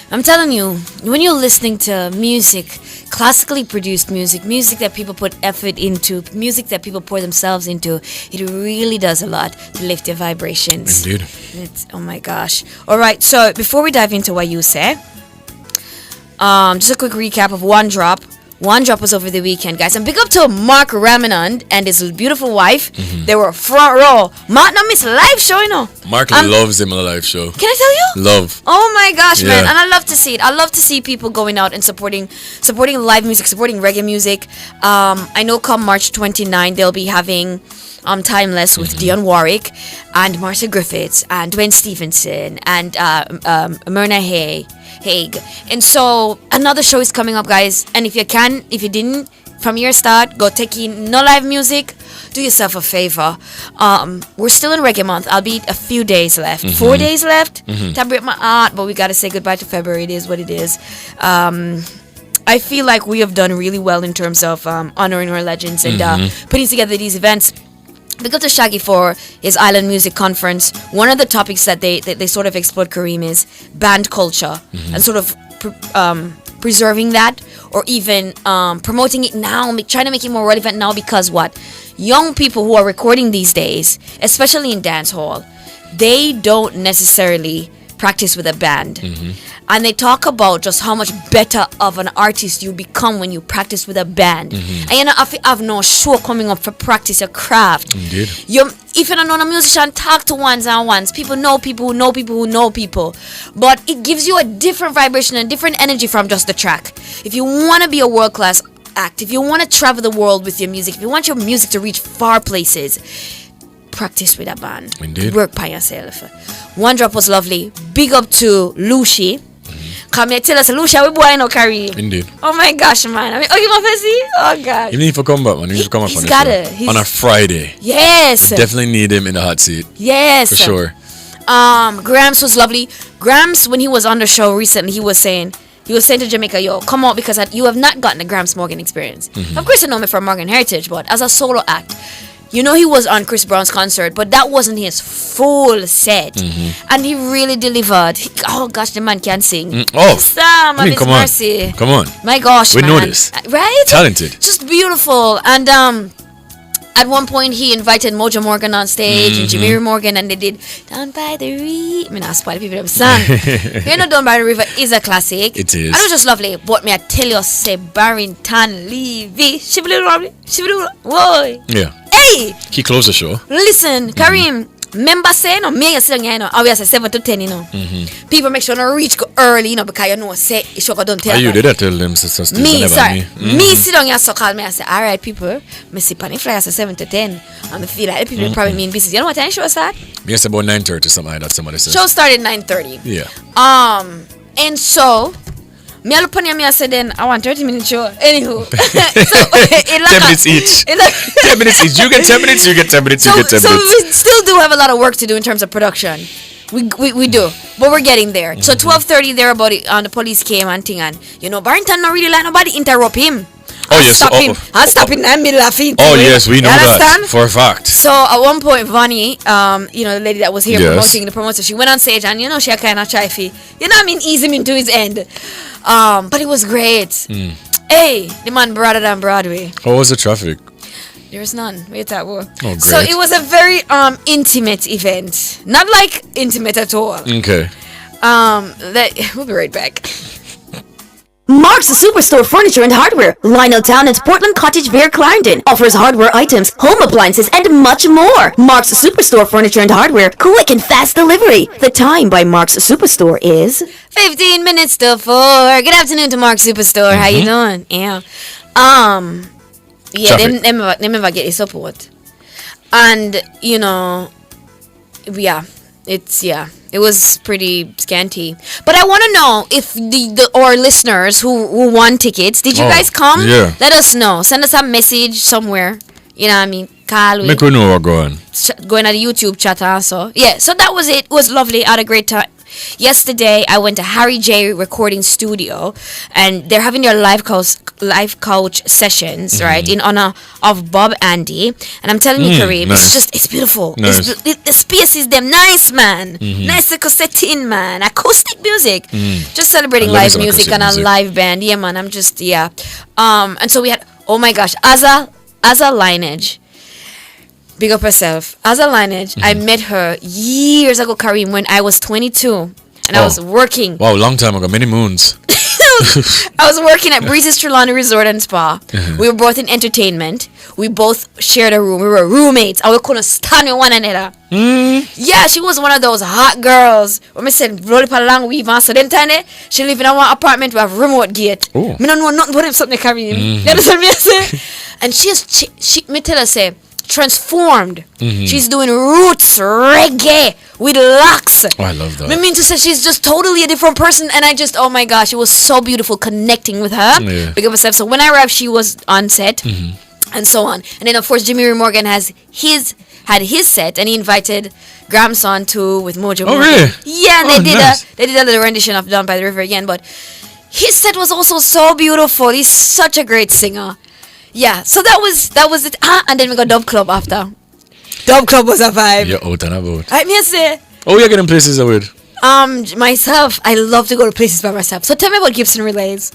I'm telling you, when you're listening to music, classically produced music, music that people put effort into, music that people pour themselves into, it really does a lot to lift your vibrations. Indeed. Oh my gosh. All right, so before we dive into what you say, Just a quick recap of One Drop. One Drop was over the weekend, guys. And big up to Mark Ramanand and his beautiful wife. They were front row. Mark not miss live show, you know. Mark loves him on the live show. Can I tell you? Love. Oh my gosh, man. And I love to see it. I love to see people going out and supporting live music, supporting reggae music. I know come March 29, they'll be having Timeless with Dionne Warwick and Marcia Griffiths and Dwayne Stevenson and Myrna Hague. And so another show is coming up, guys. And if you didn't from your start, go take in no live music. Do yourself a favor. We're still in Reggae Month. I'll be a few days left. 4 days left to break my heart, but we gotta say goodbye to February. It is what it is. I feel like we have done really well in terms of honoring our legends and putting together these events. Big up to Shaggy for his Island Music Conference. One of the topics that they sort of explored, Kareem, is band culture and sort of preserving that, or even promoting it now, trying to make it more relevant now, because what? Young people who are recording these days, especially in dance hall, they don't necessarily practice with a band. And they talk about just how much better of an artist you become when you practice with a band. And you know, if you have no show coming up for practice your craft, Indeed. If you don't know a musician, talk to ones and ones. People know people who know people who know people. But it gives you a different vibration and different energy from just the track. If you want to be a world-class act, if you want to travel the world with your music, if you want your music to reach far places, practice with a band. Indeed. Work by yourself. One Drop was lovely. Big up to Lucy. Come here, tell us, Lucia, we boy no carry. Indeed. Oh my gosh, man. I mean, you want to see? Oh God. You need to come back, man. You need to come up He's on the got show. it. He's- On a Friday. Yes. Definitely need him in the hot seat. Yes. For sure. Grams was lovely. Grams, when he was on the show recently, he was saying to Jamaica, yo, come out, because you have not gotten the Grams Morgan experience. Of course, you know me from Morgan Heritage, but as a solo act, you know, he was on Chris Brown's concert, but that wasn't his full set. And he really delivered. Oh gosh, the man can sing. Sam, I mean, come on. mercy. Come on. My gosh, We man. know this. Right? Talented. Just beautiful. And at one point he invited Mojo Morgan on stage and Jimmy Morgan, and they did Down by the River. I mean, I spoil people them song. You know, Down by the River is a classic. It is. And it was just lovely. But me I tell you, say Barrington Levy. Shibboleth. Whoa. Yeah. Hey! He closed the show. Listen, Kareem. Remember say no, me sit down here, you know, always say 7 to 10, you know. People make sure no reach go early, you know, because you know say it show go don't tell. You did that tell them sister Me, sorry. Me sit down here so call me and say, alright people, me sit on the flyer say 7 to 10. And I feel like the people probably mean business. You know what time show start? Yes, about 9:30, something like that, somebody says. Show started 9:30. Yeah. And so me look on me and say then I want 30-minute show. Anywho. So it like 10 minutes each. 10 minutes each. You get 10 minutes, you get 10 minutes, you get 10 so minutes. we still do have a lot of work to do in terms of production. We do, but we're getting there. So 12:30 there about it, the police came and thing, and you know Barrington not really like nobody interrupt him. Oh yes. I'll stop him and me laughing. Oh yes, we know that understand? for a fact. So at one point, Vonnie, you know, the lady that was here Yes. promoting the promoter, she went on stage and you know she kind of try to, you know, I mean, ease him into his end. But it was great. Hey, the man broader than Broadway. How was the traffic? There's none. Wait that war. Oh, great. So it was a very intimate event. Not like intimate at all. Okay. We'll be right back. Mark's Superstore Furniture and Hardware, Lionel Town and Portland Cottage Vale, Clarendon, offers hardware items, home appliances, and much more. Mark's Superstore Furniture and Hardware, quick and fast delivery. The time by Mark's Superstore is 15 minutes to 4. Good afternoon to Mark's Superstore. How you doing? Yeah. Yeah, they never get your support. And, you know, it was pretty scanty. But I want to know if our listeners who won tickets, did you guys come? Yeah. Let us know. Send us a message somewhere. You know what I mean? Call Make we know what's going. Going at the YouTube chat also. Yeah, so that was it. It was lovely. I had a great time. Yesterday, I went to Harry J Recording Studio, and they're having their live coach sessions, right, in honor of Bob Andy. And I'm telling you, Kareem, nice. it's beautiful. Nice. The space is them nice, man. Nice little setting, man. Acoustic music. Just celebrating I love live some music acoustic and a music. live band. Yeah, man. I'm just and so we had, oh my gosh, Azza Lineage. Big up herself. Azza Lineage, I met her years ago, Kareem, when I was 22. And I was working. Wow, long time ago. Many moons. I was working at Breeze's Trelawney Resort and Spa. We were both in entertainment. We both shared a room. We were roommates. And we couldn't stand with one another. Yeah, she was one of those hot girls. When I said, roll up along with Ivan, so then tiny, she live in a one apartment with a remote gate. Oh. Me don't know nothing about them something they carry in. You understand me? I say? And she me tell her, say, transformed. She's doing roots reggae with locks. Oh, I love that. I mean to say she's just totally a different person, and I just, oh my gosh, it was so beautiful connecting with her. Yeah. Big up herself. So when I arrived, she was on set, and so on. And then of course Jimmy Ray Morgan had his set, and he invited Gramson too with Mojo. Oh Morgan. really? Yeah, and nice. they did a little rendition of Down by the River again, but his set was also so beautiful. He's such a great singer. Yeah, so that was it. And then we got Dub Club after. Dub Club was a vibe. You're out and about. Right, me I say. Oh, you're getting places I would. Myself, I love to go to places by myself. So tell me about Gibson Relays.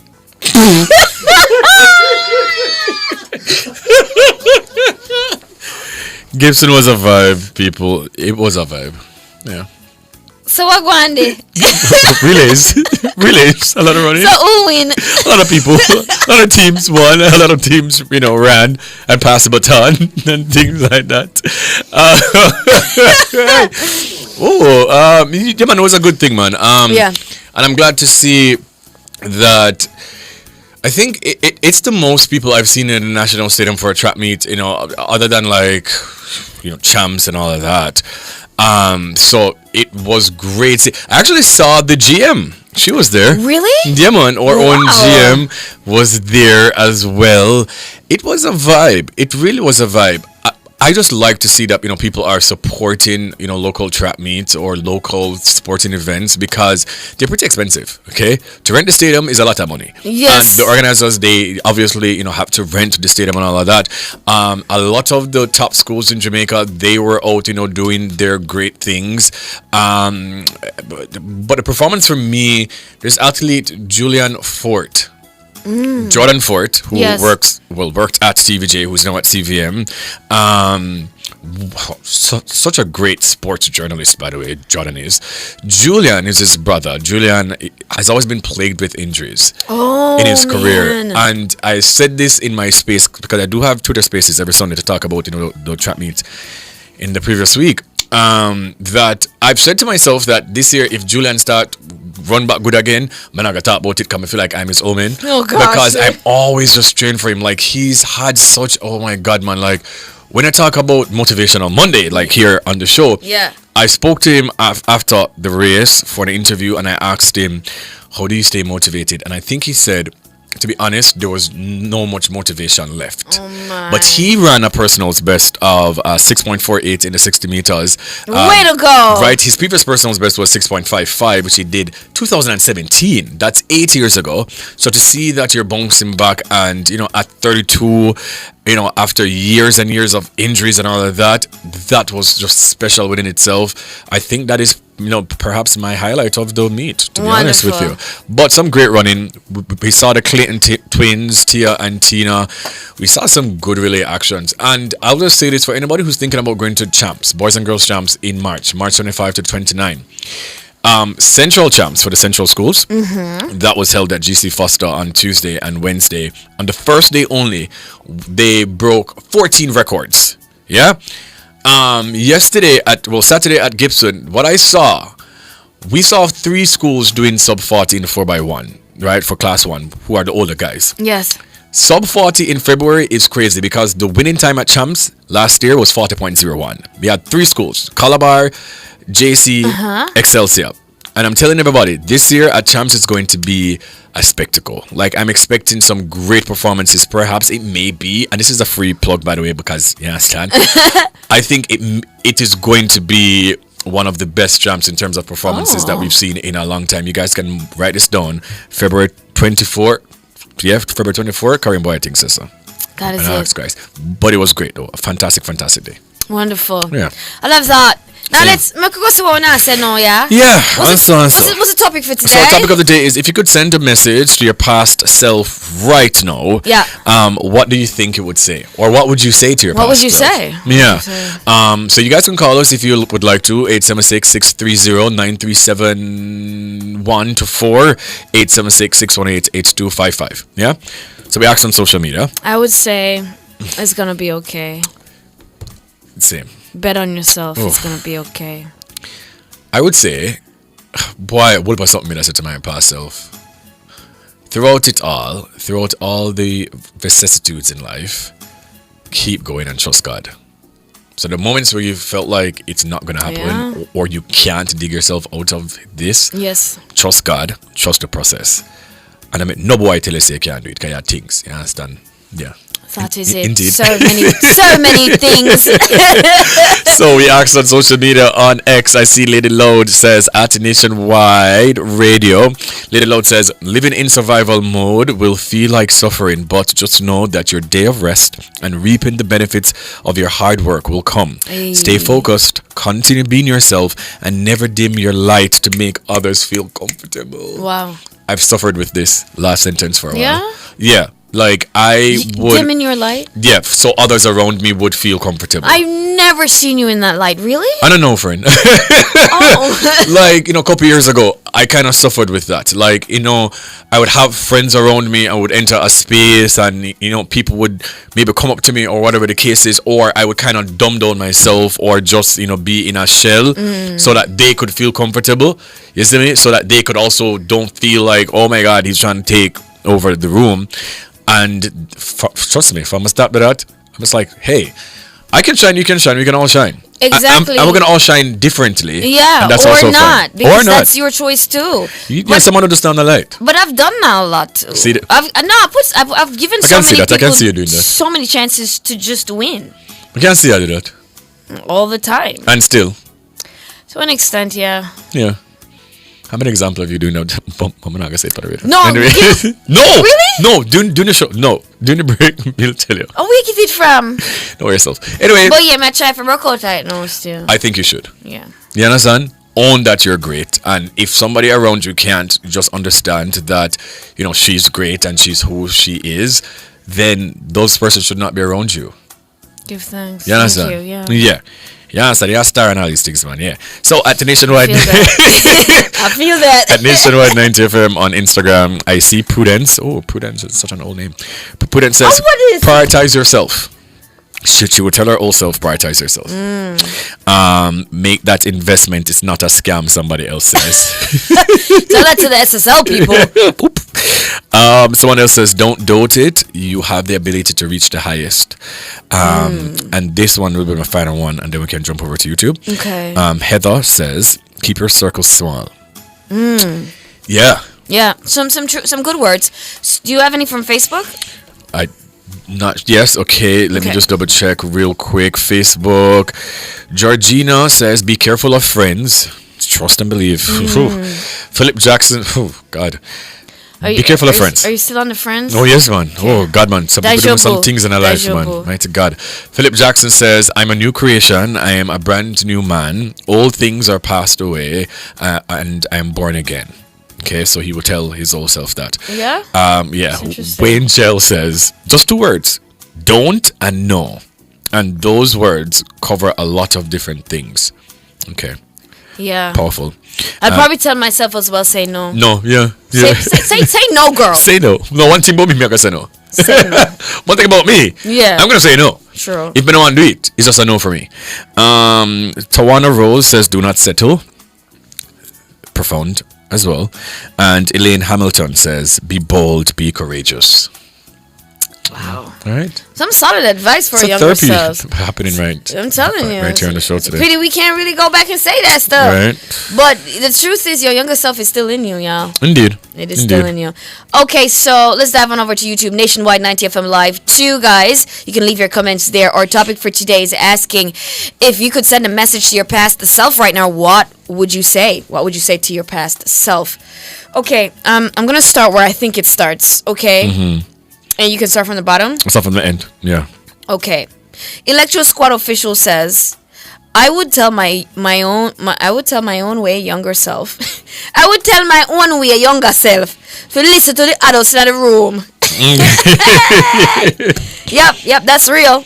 Gibson was a vibe, people. It was a vibe. Yeah. So what go on there? Relays. A lot of running. So who win? A lot of people. A lot of teams won. A lot of teams, ran and passed the baton and things like that. Yeah, man, it was a good thing, man. Yeah. And I'm glad to see that. I think it's the most people I've seen in the National Stadium for a track meet, other than champs and all of that. So it was great. I actually saw the GM. She was there. Really? Yeah, man. Our own GM was there as well. It was a vibe. It really was a vibe. I just like to see that people are supporting local trap meets or local sporting events because they're pretty expensive. Okay, to rent the stadium is a lot of money. Yes, and the organizers, they obviously have to rent the stadium and all of that. A lot of the top schools in Jamaica, they were out doing their great things. But the performance for me, there's athlete Julian Fort. Jordan Fort, who worked at TVJ, who's now at CVM. Such a great sports journalist, by the way, Jordan is. Julian is his brother. Julian has always been plagued with injuries in his career. Man. And I said this in my space, because I do have Twitter spaces every Sunday to talk about, the trap meets in the previous week. That I've said to myself that this year, if Julian start run back good again, man, I gotta talk about it because I feel like I'm his omen. Oh gosh, because I'm always just cheering for him. Like, he's had such, oh my god, man, like when I talk about motivation on Monday, like here on the show, I spoke to him after the race for an interview, and I asked him, how do you stay motivated? And I think he said, to be honest, there was no much motivation left. But he ran a personal's best of 6.48 in the 60 meters. Way to go! Right, his previous personal's best was 6.55, which he did 2017. That's 8 years ago. So to see that you're bouncing back and, at 32, after years and years of injuries and all of that, that was just special within itself. I think that is, perhaps my highlight of the meet, to be honest with you. But some great running. We saw the Clayton twins, Tia and Tina. We saw some good relay actions. And I'll just say this for anybody who's thinking about going to champs, boys and girls champs in March 25 to 29. Central champs for the central schools. That was held at GC Foster on Tuesday and Wednesday. On the first day only, they broke 14 records. Yeah. Saturday at Gibson, what I saw, we saw 3 schools doing sub 40 in 4x1, right, for class 1, who are the older guys. Yes. Sub 40 in February is crazy because the winning time at champs last year was 40.01. We had 3 schools, Calabar, JC, Excelsior. And I'm telling everybody, this year at champs it's going to be a spectacle. Like, I'm expecting some great performances. Perhaps it may be, and this is a free plug, by the way, because you understand, I think it is going to be one of the best champs in terms of performances that we've seen in a long time. You guys can write this down. February 24, Karim Boyating says so. God is it. Guys. But it was great though. A fantastic day. Wonderful. Yeah. I love that. Now let's make go see what I said now, yeah? Yeah, What's the topic for today? So the topic of the day is if you could send a message to your past self right now, yeah. What do you think it would say? Or what would you say to your What past would you self? say? Yeah. So you guys can call us if you would like to, 876-630-9371 to 4, 876-618-8255. Yeah? So we asked on social media. I would say it's gonna be okay. Same. Bet on yourself. Oof. It's gonna be okay. I would say, boy, what about something I said to my past self? Throughout all the vicissitudes in life, keep going and trust God. So the moments where you felt like it's not going to happen or you can't dig yourself out of this, yes, trust God, trust the process. And I mean, no boy tell you say you can't do it because you have things, you understand? Yeah. That is it. Indeed. So many things. So we asked on social media on X. I see Lady Load says at Nationwide Radio. Lady Load says living in survival mode will feel like suffering, but just know that your day of rest and reaping the benefits of your hard work will come. Hey. Stay focused, continue being yourself, and never dim your light to make others feel comfortable. Wow. I've suffered with this last sentence for a while. Yeah? Yeah. Like I would dim in your light. Yeah, so others around me would feel comfortable. I've never seen you in that light. Really? I don't know, friend. Oh. Like, a couple years ago, I kind of suffered with that. Like, I would have friends around me. I would enter a space and, people would maybe come up to me or whatever the case is. Or I would kind of dumb down myself or just, be in a shell so that they could feel comfortable. You see me? So that they could also don't feel like, oh my God, he's trying to take over the room. And trust me, if I'm going to stop that, I'm just like, hey, I can shine, you can shine, we can all shine. Exactly. And we're going to all shine differently. Yeah, and that's or also not. fun. Because Or not. that's your choice too. Yeah, someone will just stand the light. But I've done that a lot. See that? I've given I so can see many that. I can people see you doing that. so many chances to just win. I can see I do that. All the time. And still. To an extent, yeah. Yeah. How many example of you doing that? I'm not going to say it for the radio. No. Anyway. No. Really? No. Doing the show. No. Doing the break. We'll tell you. Oh, we get it from. Know yourself. Anyway. But yeah, I try for work out right now still. I think you should. Yeah. You understand? Own that you're great. And if somebody around you can't just understand that, she's great and she's who she is, then those persons should not be around you. Give thanks. You understand? Thank you, yeah. Yeah. Yeah, so you're a star and all these things, man. Yeah. So at the Nationwide, I feel that. At Nationwide 90 FM on Instagram, I see Prudence. Oh, Prudence is such an old name. Prudence says, prioritize yourself. She would tell her old self, prioritize yourself. Make that investment. It's not a scam, somebody else says. Tell that to the SSL people. Someone else says, don't dote it. You have the ability to reach the highest. And this one will be my final one, and then we can jump over to YouTube. Okay. Heather says, keep your circle small. Yeah. Yeah. Some good words. Do you have any from Facebook? Yes, okay. Let me just double check real quick. Facebook. Georgina says, be careful of friends. Trust and believe. Philip Jackson. Oh, God. Be careful of friends. Are you still on the friends? Oh, yes, man. Oh, God, man. Some people doing some things in their life, man. Mighty God. Philip Jackson says, I'm a new creation. I am a brand new man. Old things are passed away, and I am born again. Okay, so he will tell his old self that. Yeah? Yeah. Wayne Gell says, just 2 words. Don't and no. And those words cover a lot of different things. Okay. Yeah. Powerful. I'd probably tell myself as well, say no. No, yeah. Say no, girl. Say no. No, one thing about me, I'm going to say no. Say no. One thing about me, yeah, I'm going to say no. True. If I don't want to do it, it's just a no for me. Tawana Rose says, do not settle. Profound as well. And Elaine Hamilton says, be bold, be courageous. Wow. All right. Some solid advice for It's a younger therapy selves. happening right. I'm telling you. Right here on the show today. Pity we can't really go back and say that stuff. Right. But the truth is your younger self is still in you, y'all. Indeed. It is still in you. Okay, so let's dive on over to YouTube, Nationwide 90 FM Live 2, guys. You can leave your comments there. Our topic for today is asking if you could send a message to your past self right now, what would you say? What would you say to your past self? Okay, I'm going to start where I think it starts, okay? Mm-hmm. And you can start from the bottom? Start from the end, yeah. Okay. Electro Squad official says, I would tell my own way younger self. I would tell my own way younger self to listen to the adults in the room. Yep, that's real.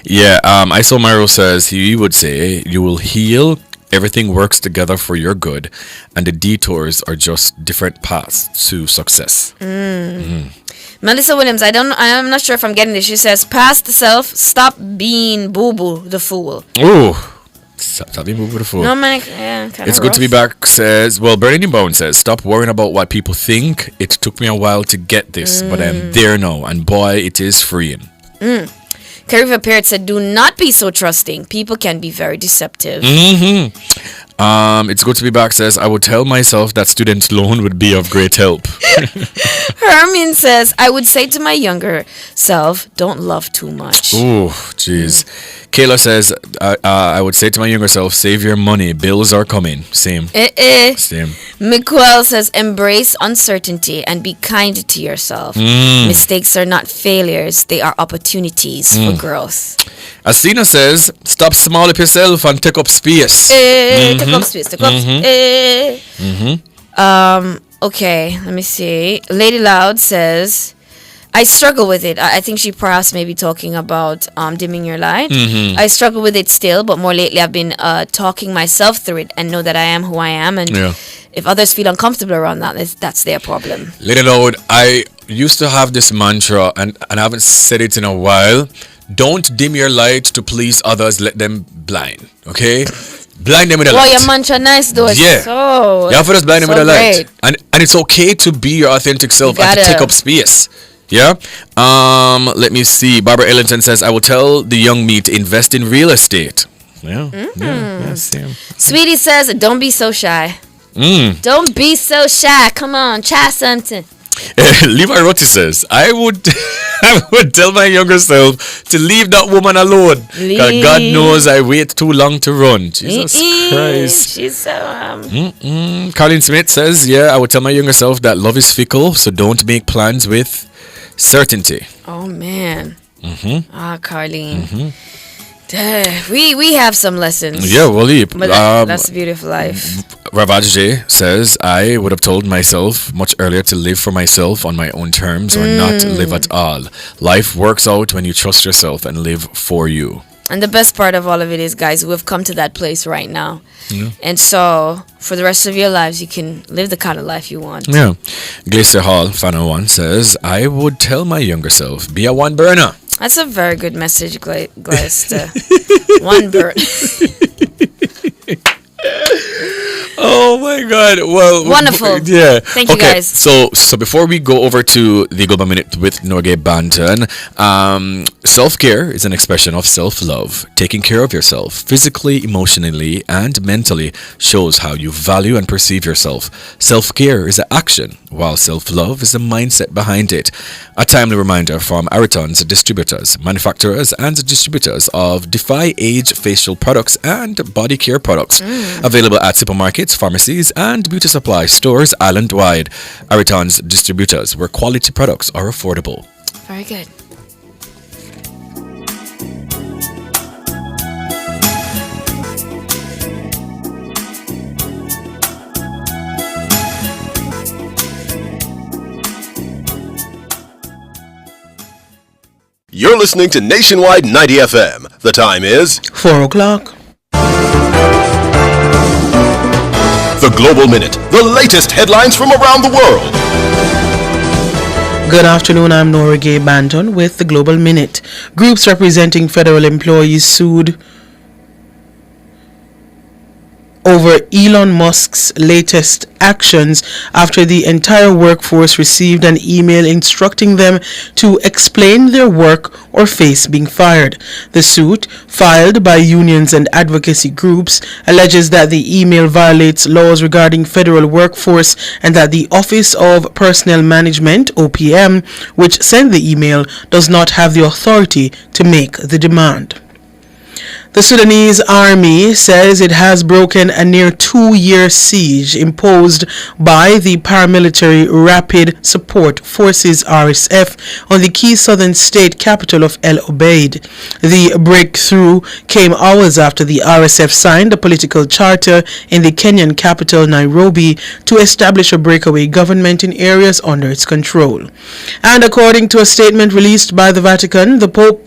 Yeah, I saw Myro says he would say you will heal. Everything works together for your good, and the detours are just different paths to success. Melissa Williams, I'm not sure if I'm getting this. She says, "Past the self, stop being boo boo the fool." Ooh, stop being boo boo the fool. No man, yeah, it's good to be back. Says, well, Bernie Bowen says, "Stop worrying about what people think. It took me a while to get this, but I'm there now, and boy, it is freeing." Cariva Parrot said, "Do not be so trusting. People can be very deceptive." It's good to be back. Says, "I would tell myself that student loan would be of great help." Hermin says, "I would say to my younger self, don't love too much." Ooh, jeez. Kayla says, I would say to my younger self, save your money. Bills are coming. Same. Same. Miquel says, "Embrace uncertainty and be kind to yourself. Mistakes are not failures. They are opportunities for growth." Asina says, "Stop small up yourself and take up space." Take up space. Take up space. Okay, let me see. Lady Loud says, "I struggle with it." I think she perhaps may be talking about dimming your light. I struggle with it still, but more lately I've been talking myself through it and know that I am who I am. And if others feel uncomfortable around that, that's their problem. Lady Loud, I used to have this mantra, and I haven't said it in a while. Don't dim your light to please others. Let them blind. Okay? Blind them with the light. Wow, your mantra nice though. Yeah. So, you have to just blind them so with the light. great. And it's okay to be your authentic self and to take up space. Yeah. Let me see. Barbara Ellington says, "I will tell the young me to invest in real estate." Yeah. Same. Sweetie says, "Don't be so shy. Don't be so shy. Come on, try something." Levi Rotti says, I would tell my younger self to leave that woman alone. Because God knows I wait too long to run. Jesus Christ. She's so Colin Smith says, I would tell my younger self that love is fickle, so don't make plans with certainty. Oh man. Carlene. We have some lessons. Yeah, well, but that's a beautiful life. Ravaj J says, I would have told myself much earlier to live for myself on my own terms or not live at all. Life works out when you trust yourself and live for you. And the best part of all of it is, guys, we've come to that place right now. Yeah. And so, for the rest of your lives, you can live the kind of life you want. Yeah. Glacier Hall, fan 1, says, I would tell my younger self, be a one burner. That's a very good message, Glacier. One burner. Oh my God! Well, wonderful. Yeah. Thank you, guys. So before we go over to the Global Minute with Norgay Banton, self-care is an expression of self-love. Taking care of yourself physically, emotionally, and mentally shows how you value and perceive yourself. Self-care is an action, while self-love is the mindset behind it. A timely reminder from Ariton's distributors, manufacturers, and distributors of Defy Age facial products and body care products. Available at supermarkets, pharmacies, and beauty supply stores island-wide. Ariton's distributors, where quality products are affordable. Very good. You're listening to Nationwide 90 FM. The time is 4 o'clock. The Global Minute, the latest headlines from around the world. Good afternoon, I'm Norgay Banton with the Global Minute. Groups representing federal employees sued over Elon Musk's latest actions after the entire workforce received an email instructing them to explain their work or face being fired. The suit, filed by unions and advocacy groups, alleges that the email violates laws regarding federal workforce and that the Office of Personnel Management, OPM, which sent the email, does not have the authority to make the demand. The Sudanese army says it has broken a near 2-year siege imposed by the paramilitary Rapid Support Forces RSF on the key southern state capital of El Obeid. The breakthrough came hours after the RSF signed a political charter in the Kenyan capital Nairobi to establish a breakaway government in areas under its control. And according to a statement released by the Vatican, the Pope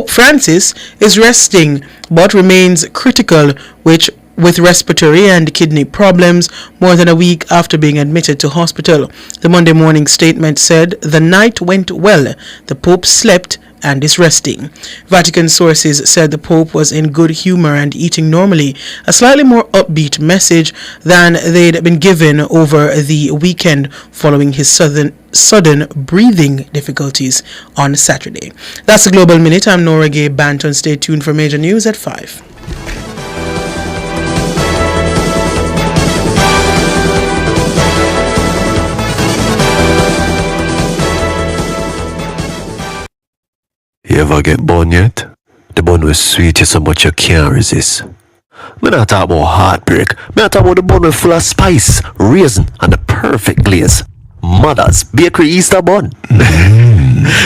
Francis is resting but remains critical with respiratory and kidney problems more than a week after being admitted to hospital. The Monday morning statement said the night went well. The Pope slept and is resting. Vatican sources said the Pope was in good humor and eating normally, a slightly more upbeat message than they'd been given over the weekend following his sudden breathing difficulties on Saturday. That's the Global Minute. I'm Nora Gay Banton. Stay tuned for major news at 5. You ever get bun yet? The bun was sweet you so much you can't resist. Me not talk about heartbreak. Me not talk about the bun with full of spice, raisin, and the perfect glaze. Mother's Bakery Easter bun.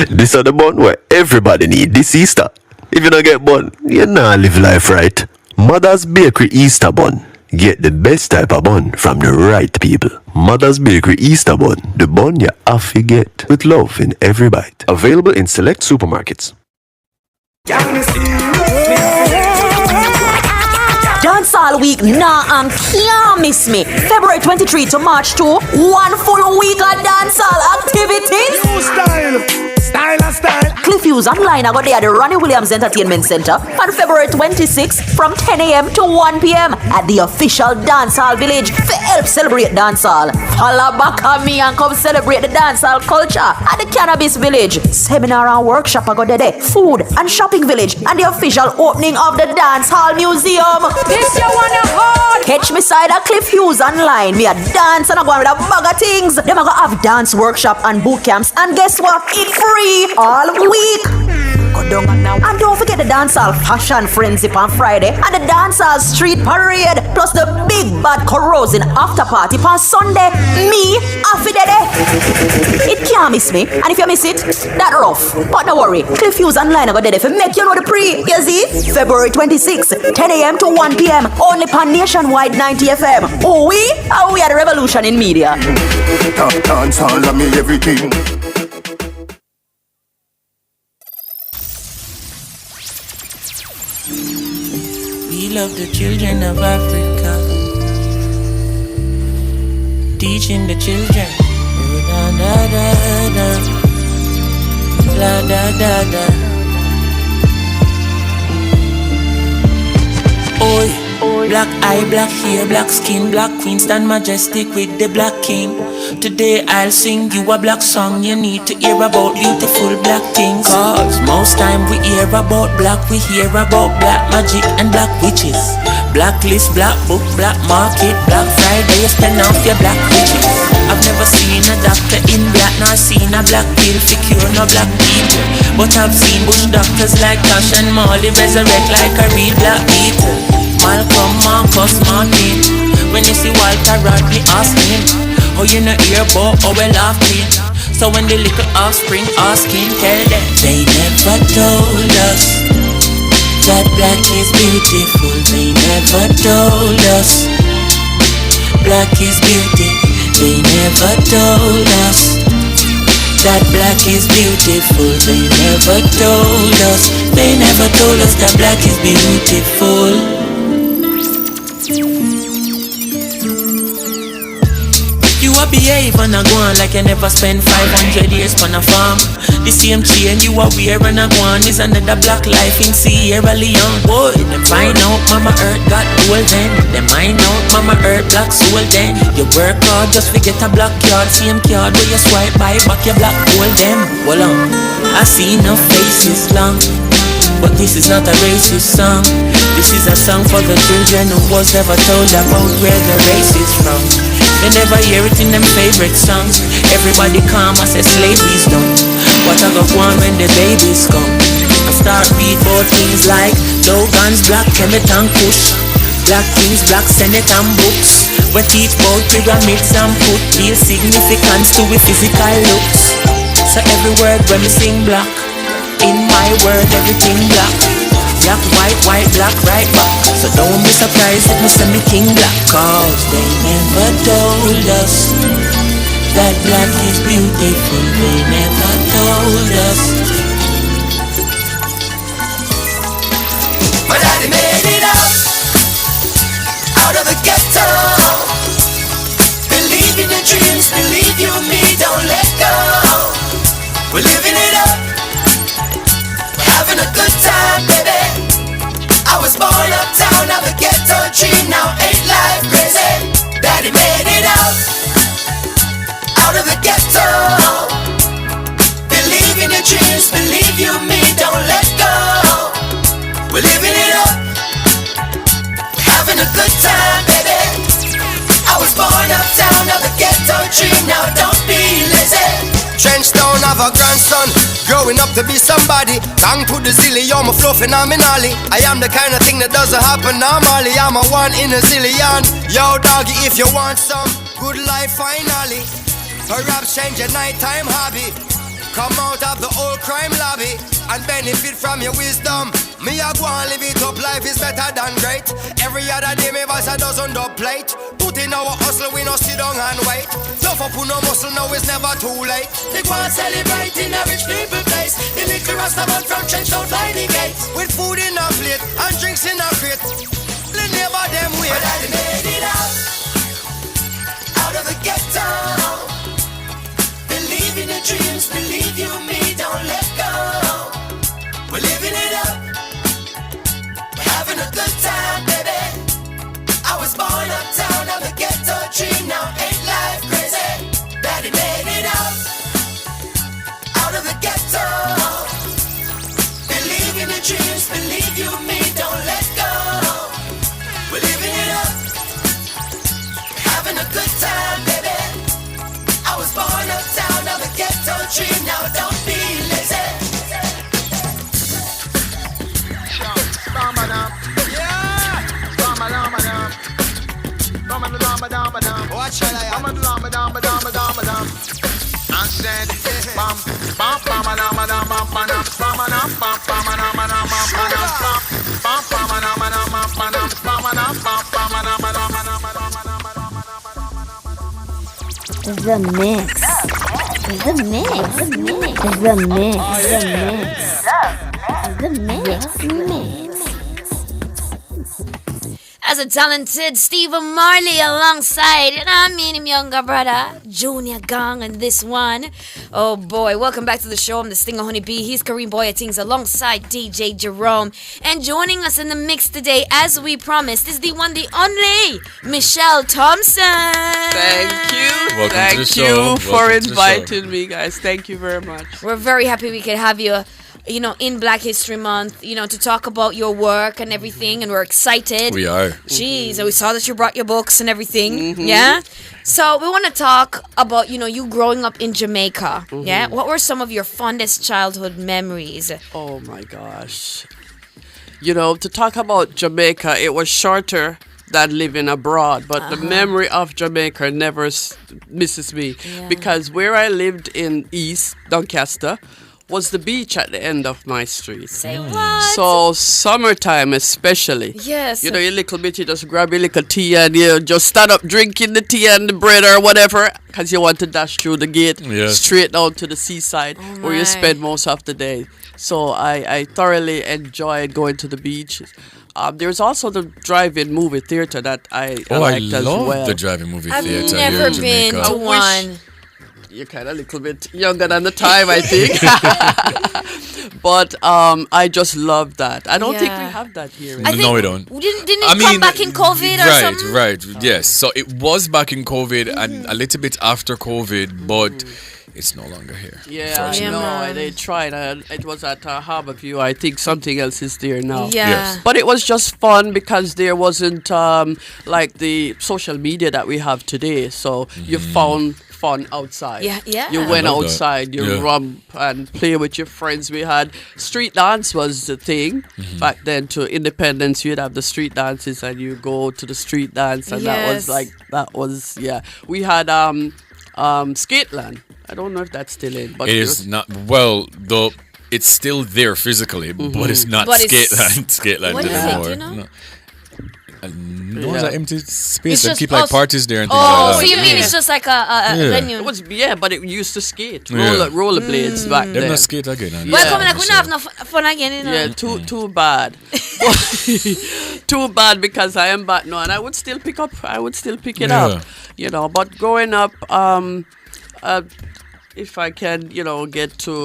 This is the bun where everybody need this Easter. If you don't get bun, you not live life right. Mother's Bakery Easter bun. Get the best type of bun from the right people. Mother's Bakery Easter bun. The bun you have to get with love in every bite. Available in select supermarkets. Dancehall week, can't miss me. February 23 to March 2, 1 full week of dancehall activities. New style. Cliff Hughes online. I got there at the Ronnie Williams Entertainment Center on February 26 from 10 a.m. to 1 p.m. at the official Dancehall Village to help celebrate dancehall. Follow back on me and come celebrate the dancehall culture at the Cannabis Village. Seminar and workshop I got there. Food and shopping village and the official opening of the Dancehall Museum. This you wanna hold? Catch me side at Cliff Hughes online. Me a dance and I go with a bag of things. Them I go have dance workshop and boot camps, and guess what? It's free all week. Go down now. And don't forget the dancehall fashion frenzy on Friday and the dancehall street parade, plus the big bad corrosing after party on Sunday. Me, Affidede. It can't miss me, and if you miss it, that rough. But don't worry, Cliff Hughes online I go there if you make you know the pre. You see? February 26, 10 a.m. to 1 p.m. only on Nationwide 90 FM. Oh, we are the revolution in media. Dancehall and me everything. We love the children of Africa, teaching the children. Da da da da, la da da da. Oi, black eye, black hair, black skin, black queen stand majestic with the black king. Today I'll sing you a black song. You need to hear about beautiful black things. Cause most time we hear about black, we hear about black magic and black witches. Blacklist, black book, black market, Black Friday, you spend off your black riches. I've never seen a doctor in black, nor seen a black pill to cure no black people. But I've seen bush doctors like Tosh and Molly resurrect like a real black beetle. Malcolm, Marcus, Martin. When you see Walter Rodney, ask him how you not hear about how we laughing. So when the little offspring asking, tell them they never told us that black is beautiful. They never told us black is beauty. They never told us that black is beautiful. They never told us. They never told us that black is beautiful. You a behave and a go on like you never spent 500 years on a farm. The same chain you a wear and a go on is another black life in Sierra Leone. Boy, them find out Mama Earth got gold then. Them find out Mama Earth black soul then. You work hard just to get a black card. Same card where you swipe by back your black gold them. Hold on, I see no faces long, but this is not a racist song. This is a song for the children who was never told about where the race is from. They never hear it in them favorite songs. Everybody calm, I say slavery's done. What I go on when the babies come? I start read about things like Logan's Black Kemet and Kush, Black Kings, Black Senate and books. We teach about pyramids and put real significance to we physical looks. So every word when we sing black, in my word everything black. Black, white, white, black, right back. So don't be surprised if me say me king black. Cause they never told us that black is beautiful. They never told us. My daddy made it out of the ghetto. Believe in your dreams, believe you and me, don't let go. We're living it up, having a good time, baby. I was born uptown of the ghetto tree, now ain't life crazy. Daddy made it out of the ghetto. Believe in your dreams, believe you and me, don't let go. We're living it up, having a good time, baby. I was born uptown of the ghetto tree, now don't be lazy. Trenchtown have a grandson, growing up to be somebody. Gang to the zilly, you're my flow phenomenally. I am the kind of thing that doesn't happen normally. I'm a one in a zillion. Yo doggy, if you want some good life finally, perhaps change your nighttime hobby. Come out of the old crime lobby and benefit from your wisdom. Me a go and live it up, life is better than great. Every other day me boss a dozen dub plate. Put in our hustle, we no sit down and wait. Love up no muscle, now it's never too late. They go and celebrate in a rich people place. The little Rastaman from Trenchtown by the gate. With food in a plate and drinks in a crate. The neighbor them wait. But daddy made it out of the ghetto. Believe in your dreams, believe you and me, don't let go. We're living it up, we're having a good time, baby. I was born uptown of the ghetto tree, now ain't life crazy. Daddy made it out of the ghetto. Believe in your dreams, believe you and me, don't let go. We're living it up, we're having a good time, baby. I was born uptown of the ghetto tree, now don't be lazy. What shall I have? I said, bam, bam, bam, bam, bam, bam, bam, bam, The mix. The mix. The mix. The mix. The mix. As a talented Stephen Marley alongside, and I mean him younger brother, Junior Gong, and this one. Oh boy, welcome back to the show. I'm the Stinger Honeybee. He's Kareem Boyatings alongside DJ Jerome. And joining us in the mix today, as we promised, is the one, the only, Michelle Thompson. Thank you. Welcome Thank to the show. you for Welcome to the inviting me, guys. Thank you very much. We're very happy we could have you, in Black History Month, to talk about your work and everything, and we're excited. We are. Jeez, and we saw that you brought your books and everything, yeah? So we want to talk about, you growing up in Jamaica, yeah? What were some of your fondest childhood memories? Oh, my gosh. To talk about Jamaica, it was shorter than living abroad, but the memory of Jamaica never misses me, because where I lived in East Doncaster was the beach at the end of my street. Say what? So summertime especially. Yes. You little bit, you just grab your little tea and you just stand up drinking the tea and the bread or whatever, because you want to dash through the gate straight down to the seaside where you spend most of the day. So I thoroughly enjoyed going to the beach. There's also the drive-in movie theater that I liked as well. I love the drive-in movie theater. I've never been to one. You're kind of a little bit younger than the time, I think. But I just love that. I don't think we have that here. No, we don't. Didn't it come back in COVID or something? Right, yes. So it was back in COVID and a little bit after COVID, but it's no longer here. Yeah, I know. They tried. It was at Harborview. I think something else is there now. Yeah. Yes. But it was just fun because there wasn't like the social media that we have today. So you found fun outside. Yeah, yeah. You I went love that. outside, you Yeah. romp and play with your friends. We had street dance was the thing back then. To Independence, you'd have the street dances, and you go to the street dance, and Yes. yeah. We had Skateland. I don't know if that's still in, but It is not well though. It's still there physically, but it's not But it's- Skateland What is it, anymore. do you know? No. No, Yeah. it's an empty space It's and just keep like us. parties there and things Oh, like so that. you mean it's just like a Yeah. venue? it was but it used to skate, Yeah. rollerblades back They're then. not skate again. Well, Yeah. come like we don't have no fun again, you know. Yeah, too bad. Too bad, because I am back now, and I would still pick it Yeah. up, you know. But growing up, if I can, get to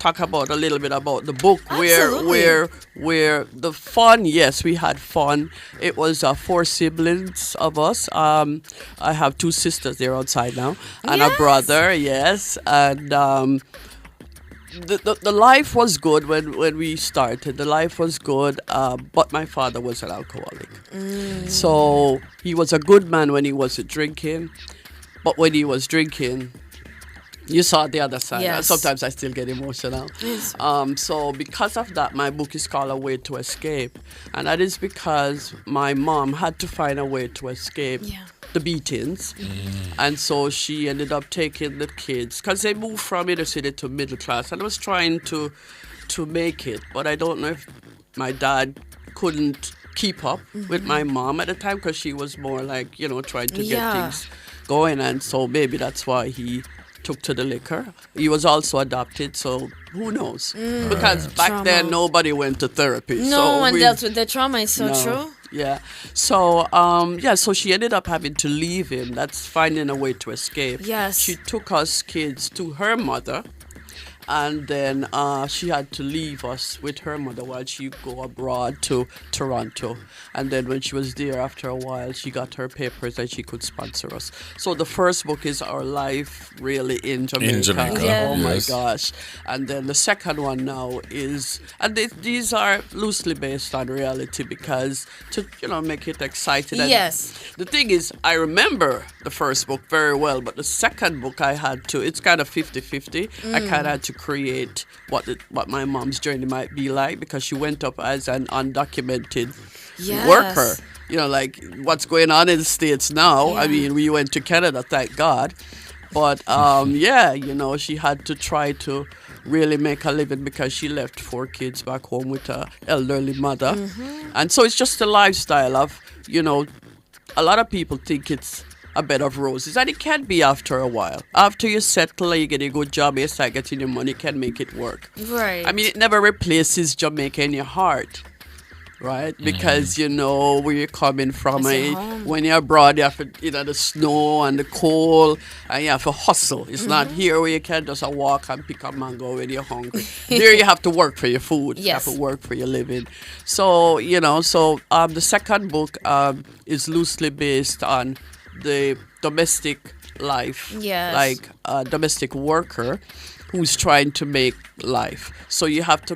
talk about a little bit about the book, Absolutely. where the fun, yes, we had fun. It was 4 siblings of us. I have 2 sisters, they're outside now, and a brother, yes, and the life was good when we started. The life was good, but my father was an alcoholic. So he was a good man when he wasn't drinking, but when he was drinking, you saw the other side. Yes. Sometimes I still get emotional. Yes. So because of that, my book is called A Way to Escape. And that is because my mom had to find a way to escape the beatings. And so she ended up taking the kids, because they moved from inner city to middle class. And I was trying to make it, but I don't know if my dad couldn't keep up with my mom at the time, because she was more like, trying to get things going. And so maybe that's why he took to the liquor. He was also adopted, so who knows? Because back then Trauma. nobody went to therapy. No so one we- dealt with the trauma. It's so no. true. Yeah. So so she ended up having to leave him. That's finding a way to escape. Yes. She took us kids to her mother. And then she had to leave us with her mother while she go abroad to Toronto. And then when she was there, after a while, she got her papers and she could sponsor us. So the first book is our life really in Jamaica. In Jamaica, Oh my yes. gosh. And then the second one now is, and these are loosely based on reality, because to make it exciting. And Yes. the thing is, I remember the first book very well, but the second book I had to, it's kind of 50-50. I kind of had to create what my mom's journey might be like, because she went up as an undocumented Yes. worker. Like what's going on in the States now. Yeah. I mean, we went to Canada, thank God. But she had to try to really make a living, because she left 4 kids back home with her elderly mother. And so it's just a lifestyle of, a lot of people think it's a bed of roses, and it can be after a while. After you settle, you get a good job, you start getting your money, can make it work. Right. I mean, it never replaces Jamaica in your heart, right? Because you know where you're coming from. It's your home. When you're abroad, you have to, the snow and the cold, and you have to hustle. It's not here where you can just walk and pick a mango when you're hungry. There you have to work for your food. You have Yes. to work for your living. So, the second book is loosely based on the domestic life, Yes. like a domestic worker who's trying to make life. So you have to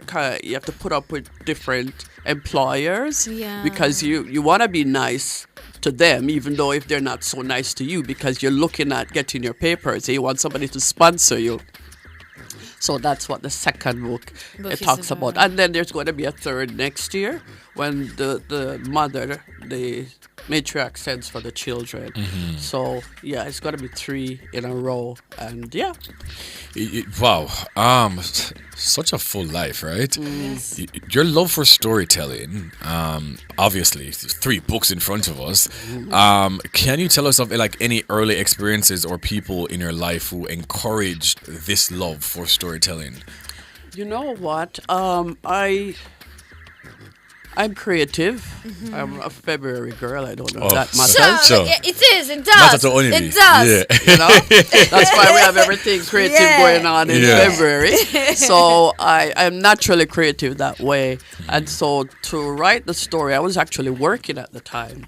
put up with different employers, Yeah. because you want to be nice to them, even though if they're not so nice to you, because you're looking at getting your papers and you want somebody to sponsor you. So that's what the second book Is talks about. And then there's going to be a third next year, when the mother, the matriarch, sends for the children. So yeah, it's going to be 3 in a row. And yeah. Wow. Such a full life, right? Yes. Your love for storytelling, obviously, 3 books in front of us. Can you tell us of any early experiences or people in your life who encouraged this love for storytelling? You know what? I'm creative. I'm a February girl. I don't know if that matters. Sure. It is. It does. Matters to only me. It does. Yeah. That's why we have everything creative going on in Yeah. February. So I'm naturally creative that way. And so to write the story, I was actually working at the time.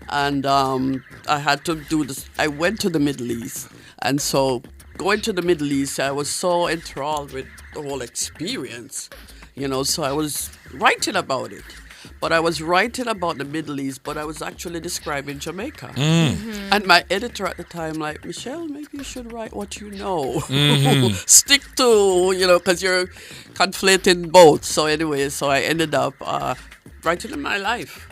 And I had to do this. I went to the Middle East. And so going to the Middle East, I was so enthralled with the whole experience. So I was writing about it. but I was writing about the Middle East, but I was actually describing Jamaica. Mm. And my editor at the time, like, Michelle, maybe you should write what you know. Mhm. Stick to, because you're conflating both. So anyway, so I ended up writing in my life.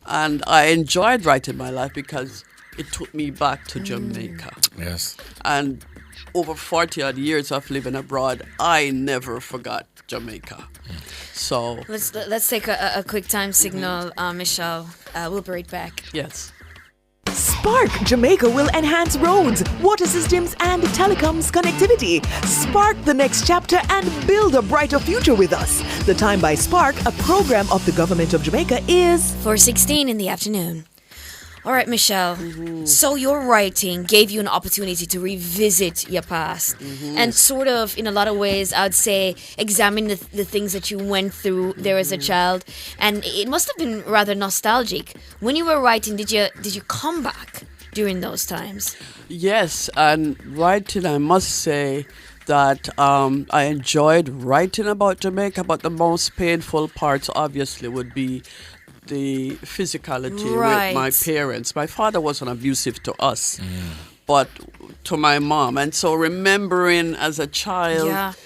And I enjoyed writing my life because it took me back to Jamaica. Yes. And over 40 odd years of living abroad, I never forgot Jamaica. So Let's take a quick time signal, Michelle. We'll be right back. yes. Spark Jamaica will enhance roads, water systems, and telecoms connectivity. Spark the next chapter and build a brighter future with us. The Time by Spark, a program of the Government of Jamaica, is 4:16 in the afternoon. All right, Michelle. So your writing gave you an opportunity to revisit your past and sort of, in a lot of ways, I'd say, examine the things that you went through there as a child. And it must have been rather nostalgic. When you were writing, did you come back during those times? Yes, and writing, I must say that I enjoyed writing about Jamaica, but the most painful parts obviously would be the physicality with my parents. My father wasn't abusive to us, but to my mom. And so remembering as a child,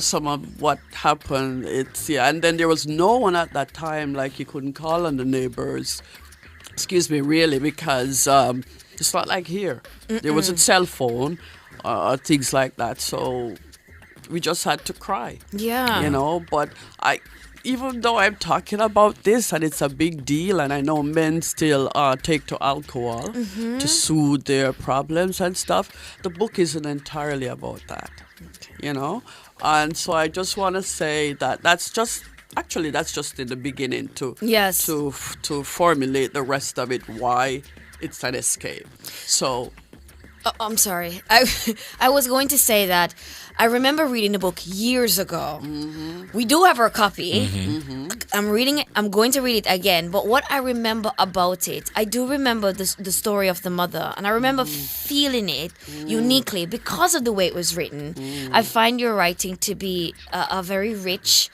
some of what happened, and then there was no one at that time, like you couldn't call on the neighbors, really, because it's not like here. There was a cell phone, things like that. So we just had to cry. Yeah. But even though I'm talking about this and it's a big deal, and I know men still take to alcohol to soothe their problems and stuff, the book isn't entirely about that, And so I just want to say that that's just in the beginning to formulate the rest of it, why it's an escape. So I'm sorry. I was going to say that I remember reading the book years ago. We do have our copy. I'm reading it. I'm going to read it again. But what I remember about it, I do remember the story of the mother, and I remember feeling it uniquely because of the way it was written. I find your writing to be a very rich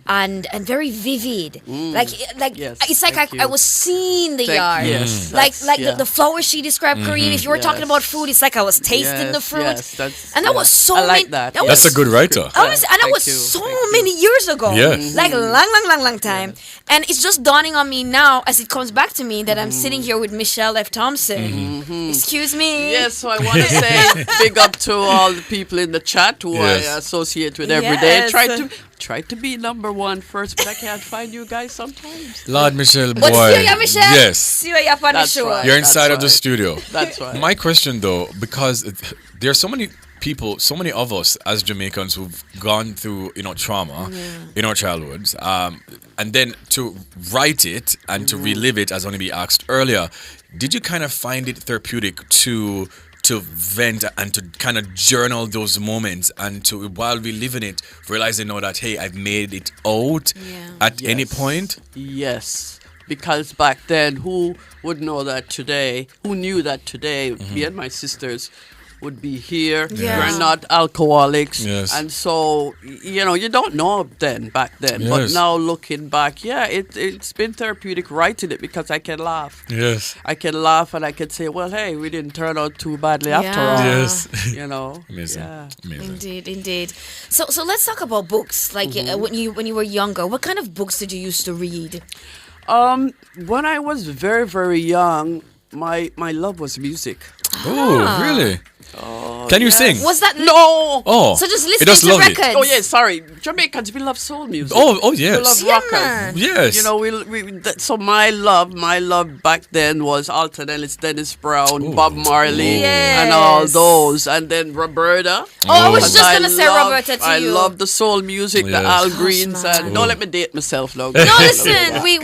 and very vivid. It's like I was seeing the yard. The flowers she described, Corinne. If you were talking about fruit, it's like I was tasting the fruit. And that was so many. That's a good writer. That was so many years ago. Yes. Like long time. And it's just dawning on me now as it comes back to me that I'm sitting here with Michelle F. Thompson. Excuse me. Yes, so I want to say big up to all the people in the chat who I associate with every day. Try to be number one first, but I can't find you guys sometimes. Lord Michelle, boy. But see you, Michelle. Yes. See you up on the show. Right. You're inside of the studio. That's right. My question, though, because there are so many people, so many of us as Jamaicans who've gone through, trauma in our childhoods, and then to write it and to relive it, as only be asked earlier, did you kind of find it therapeutic to vent and to kind of journal those moments and to, while we live in it, realizing now that, hey, I've made it out at any point? Yes. Because back then, who would know that today? Who knew that today? Me and my sisters would be here. We're not alcoholics. Yes. And so, you don't know back then. Yes. But now looking back, it's been therapeutic writing it because I can laugh. Yes. I can laugh and I can say, well, hey, we didn't turn out too badly after all. Yes. Amazing. Amazing. Indeed. So let's talk about books. Like when you were younger, what kind of books did you used to read? When I was very, very young, my love was music. Oh, really? Can you sing? Was that no? Oh, so just it listening just to love it. records. Oh yeah, sorry, Jamaicans, we love soul music. Oh yes. We love rockers. Yes. So my love back then was Alton Ellis, Dennis Brown, Bob Marley, and all those, and then Roberta. I was just gonna say Roberta to you. I love the soul music, the Al Greens, and don't let me date myself now. No, listen, we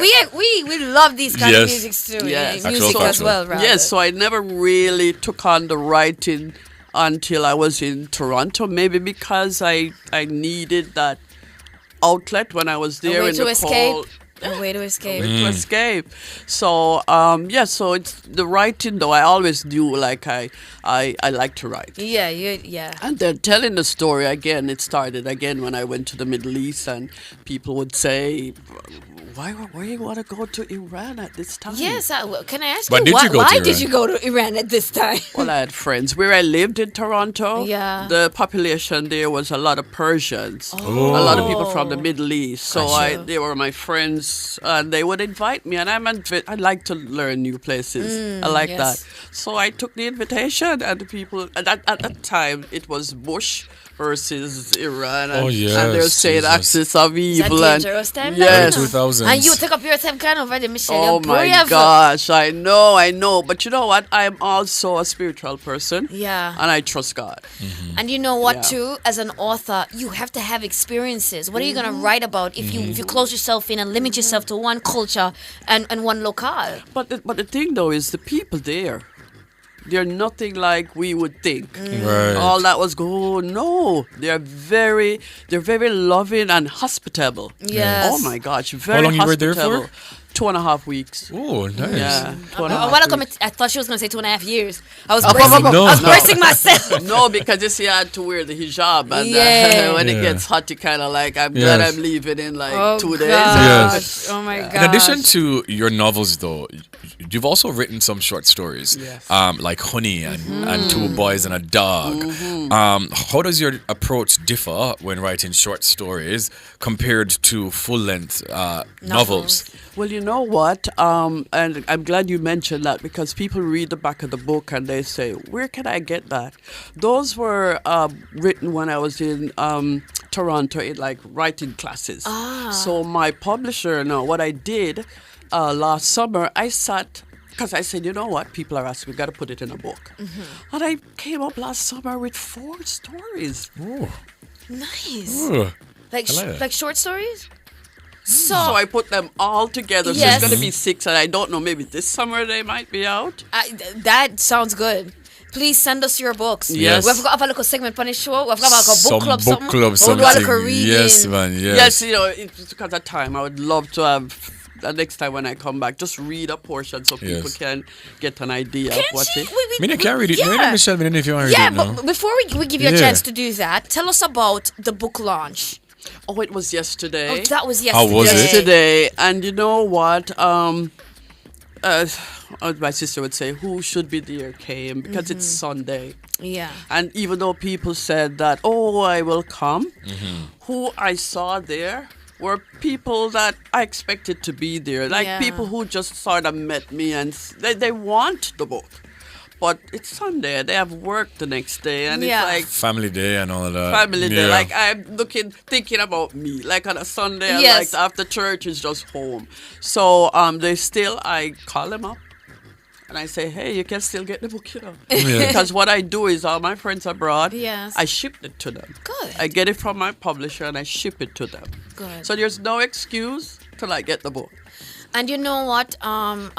love these kind of music too. Yes. Music as well, right? Yes, so I never really took on the writing until I was in Toronto, maybe because I needed that outlet when I was there. A way to escape. To escape. So, so it's the writing, though. I always knew, like, I like to write. Yeah. And then telling the story again, it started again when I went to the Middle East, and people would say, why you want to go to Iran at this time? Yes, can I ask Why you, did you go why to did Iran? you go to Iran at this time? Well, I had friends. Where I lived in Toronto, Yeah. the population there was a lot of Persians, a lot of people from the Middle East. So Gotcha. they were my friends, and they would invite me, and I like to learn new places. I like yes. that. So I took the invitation, and the people at that time it was Bush versus Iran, and, Oh, yes, and they're saying Jesus. axis of Is that evil, and dangerous time? yes. Early 2000s. And you take up your time kind over there, Michelle. Oh You're my brave. gosh, I know. But you know what? I'm also a spiritual person. Yeah. And I trust God. And you know what, Yeah. too? As an author, you have to have experiences. What are you going to write about if you close yourself in and limit yourself to one culture and one locale? But the thing though is the people there. They're nothing like we would think. Right. All that was no. They're very loving and hospitable. Yes. Oh my gosh, very long you were there hospitable. for? 2.5 weeks. Oh, nice. Yeah. 2.5 Welcome. weeks. I thought she was going to say 2.5 years. I was Oh, bracing, no. I was bracing myself. No, because you see, I had to wear the hijab, and Yeah. when Yeah. it gets hot, you kind of like, I'm glad Yes. I'm leaving in like Oh, 2 days. Yes. Oh, my God. In addition to your novels, though, you've also written some short stories, Yes. like Honey and Two Boys and a Dog. How does your approach differ when writing short stories compared to full-length novels? Well, you know what? And I'm glad you mentioned that because people read the back of the book and they say, where can I get that? Those were written when I was in Toronto in like writing classes. So my publisher, what I did last summer, I sat, because I said, you know what? People are asking, we got to put it in a book. And I came up last summer with 4 stories. Ooh. Nice. Ooh. Like, I like it. like short stories? So I put them all together. So Yes. it's going to be 6, and I don't know, maybe this summer they might be out. That sounds good. Please send us your books. Yes. We've got a little segment on the show. We've got like a Some book club, book something. club, We'll something. do a little reading. Yes, man. Yes. Yes, it's because of time. I would love to have the next time when I come back, just read a portion so people Yes. can get an idea of what it. I can't read it. Yeah. Maybe Michelle, if you want to Yeah, read it now. but before we give you a Yeah. chance to do that, tell us about the book launch. Oh, it was yesterday. Oh, that was How yesterday. was it? Yesterday, and you know what? My sister would say, "Who should be there came because it's Sunday." Yeah. And even though people said that, "Oh, I will come," who I saw there were people that I expected to be there, like Yeah. people who just sort of met me and they want the book. But it's Sunday, they have work the next day, and Yeah. it's like Family day and all of that. family day. Yeah. Like I'm thinking about me. Like on a Sunday, I Yes. like after church is just home. So I call them up. And I say, hey, you can still get the book, Yeah. Because what I do is all my friends abroad, Yes. I ship it to them. Good. I get it from my publisher and I ship it to them. Good. So there's no excuse till I get the book. And you know what,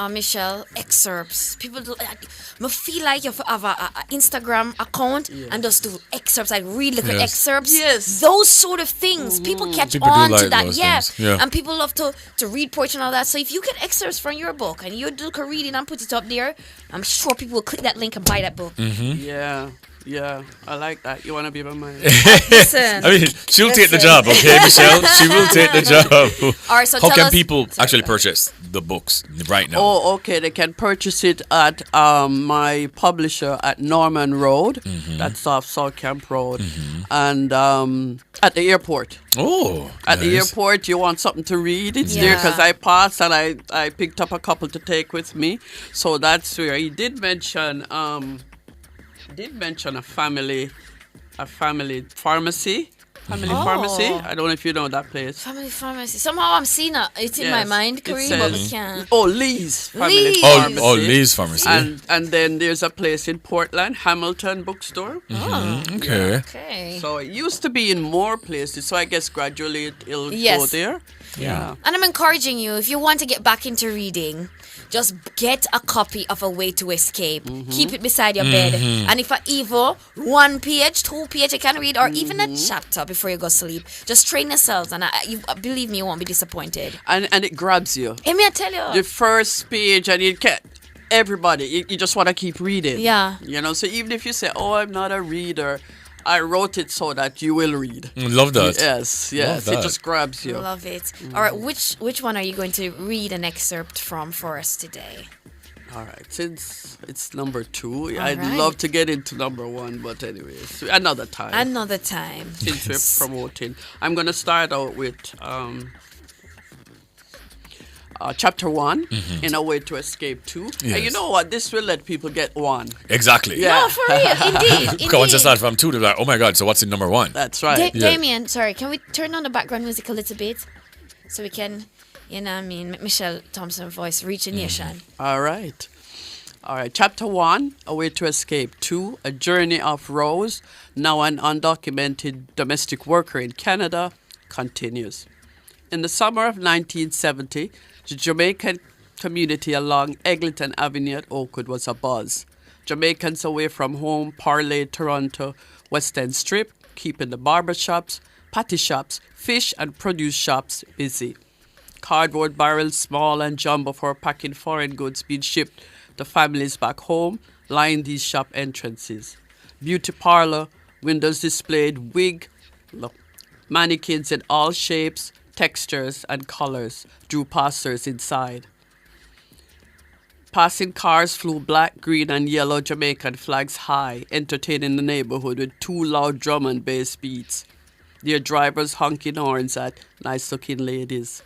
Michelle, excerpts. People do. I feel like you have a Instagram account and just do excerpts, like read little Yes. excerpts. Yes. Those sort of things. People catch People do on to like that. those Yeah. things. Yeah. And people love to read poetry and all that. So if you get excerpts from your book and you do a reading and put it up there, I'm sure people will click that link and buy that book. Yeah, I like that. You want to be my man? Listen. I mean, she'll take the Listen. job, okay, Michelle? She will take the job. All right, so how tell can us- people actually purchase the books right now? Oh, okay. They can purchase it at my publisher at Norman Road. That's off South Camp Road. And at the airport. Oh, At the nice. airport, you want something to read? It's there because Yeah. I passed and I picked up a couple to take with me. So that's where he did mention a family pharmacy. Family Oh. pharmacy. I don't know if you know that place. Family pharmacy. Somehow I'm seeing it in my Yes. mind, It Kareem, but we says- can't. Oh, Lee's Family Lee's. Pharmacy. Oh, Lee's Pharmacy. And then there's a place in Portland, Hamilton Bookstore. Okay. Okay. So it used to be in more places, so I guess gradually it'll Yes. go there. Yeah. And I'm encouraging you, if you want to get back into reading, just get a copy of A Way to Escape. Keep it beside your bed. And if even 1 page, 2 page you can read, or even a chapter before you go sleep, just train yourselves. And believe me, you won't be disappointed. And it grabs you. Let me tell you. The first page, and you can't. Everybody, you just want to keep reading. Yeah. So even if you say, oh, I'm not a reader, I wrote it so that you will read. Love that. Yes, Love that. It just grabs you. Love it. All right, which one are you going to read an excerpt from for us today? All right, since it's number 2, All I'd right. love to get into number 1, but anyways, another time. Another time. Since we're promoting, I'm going to start out with chapter 1, In a Way to Escape 2. And you Yes. know what? This will let people get 1. Exactly. Yeah. No, for real, indeed. Because once I start from 2, they're like, oh my God, so what's in number 1? That's right. Damien, sorry, can we turn on the background music a little bit so we can, you know what I mean, Michelle Thompson voice reach a nation. All right. Chapter 1, A Way to Escape. 2, A Journey of Rose, now an undocumented domestic worker in Canada, continues. In the summer of 1970, the Jamaican community along Eglinton Avenue at Oakwood was abuzz. Jamaicans away from home parlayed Toronto West End Strip, keeping the barber shops, patty shops, fish and produce shops busy. Cardboard barrels, small and jumbo, for packing foreign goods being shipped to families back home lined these shop entrances. Beauty parlor, windows displayed mannequins in all shapes, textures, and colors drew passers inside. Passing cars flew black, green, and yellow Jamaican flags high, entertaining the neighborhood with 2 loud drum and bass beats. Their drivers honking horns at nice-looking ladies.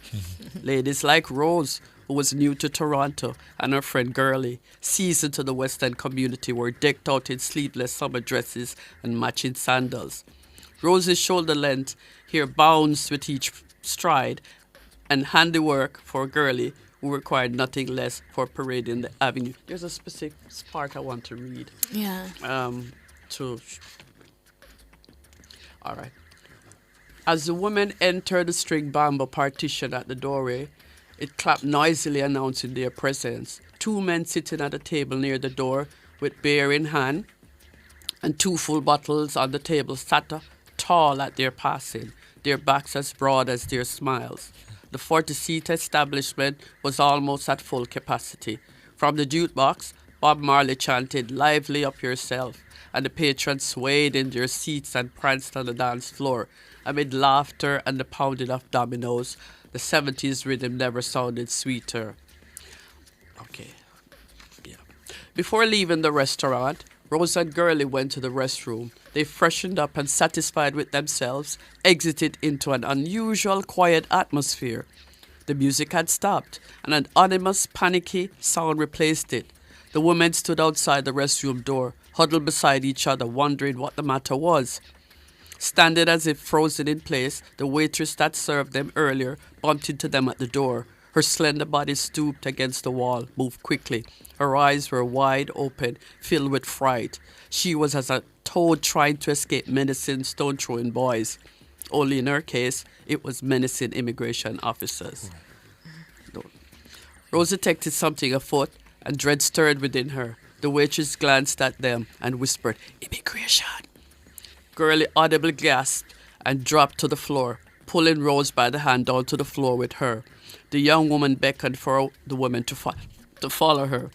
Ladies like Rose, who was new to Toronto, and her friend Girlie, seasoned to the West End community, were decked out in sleeveless summer dresses and matching sandals. Rose's shoulder length hair bounced with each stride, and handiwork for Girlie, who required nothing less for parading the avenue. There's a specific part I want to read. Yeah. All right. As the women entered the string bamboo partition at the doorway, it clapped noisily, announcing their presence. 2 men sitting at a table near the door with beer in hand and 2 full bottles on the table sat tall at their passing, their backs as broad as their smiles. The 40-seat establishment was almost at full capacity. From the jukebox, Bob Marley chanted, "Lively up yourself," and the patrons swayed in their seats and pranced on the dance floor. Amid laughter and the pounding of dominoes, the 70s rhythm never sounded sweeter. Before leaving the restaurant, Rose and Girlie went to the restroom. They freshened up and, satisfied with themselves, exited into an unusual quiet atmosphere. The music had stopped, and an ominous, panicky sound replaced it. The women stood outside the restroom door, huddled beside each other, wondering what the matter was. Standing as if frozen in place, the waitress that served them earlier bumped into them at the door. Her slender body stooped against the wall, moved quickly. Her eyes were wide open, filled with fright. She was as a toad trying to escape menacing stone-throwing boys. Only in her case, it was menacing immigration officers. Rose detected something afoot, and dread stirred within her. The waitress glanced at them and whispered, "Immigration." Girlie audibly gasped and dropped to the floor, pulling Rose by the hand down to the floor with her. The young woman beckoned for the women to follow her.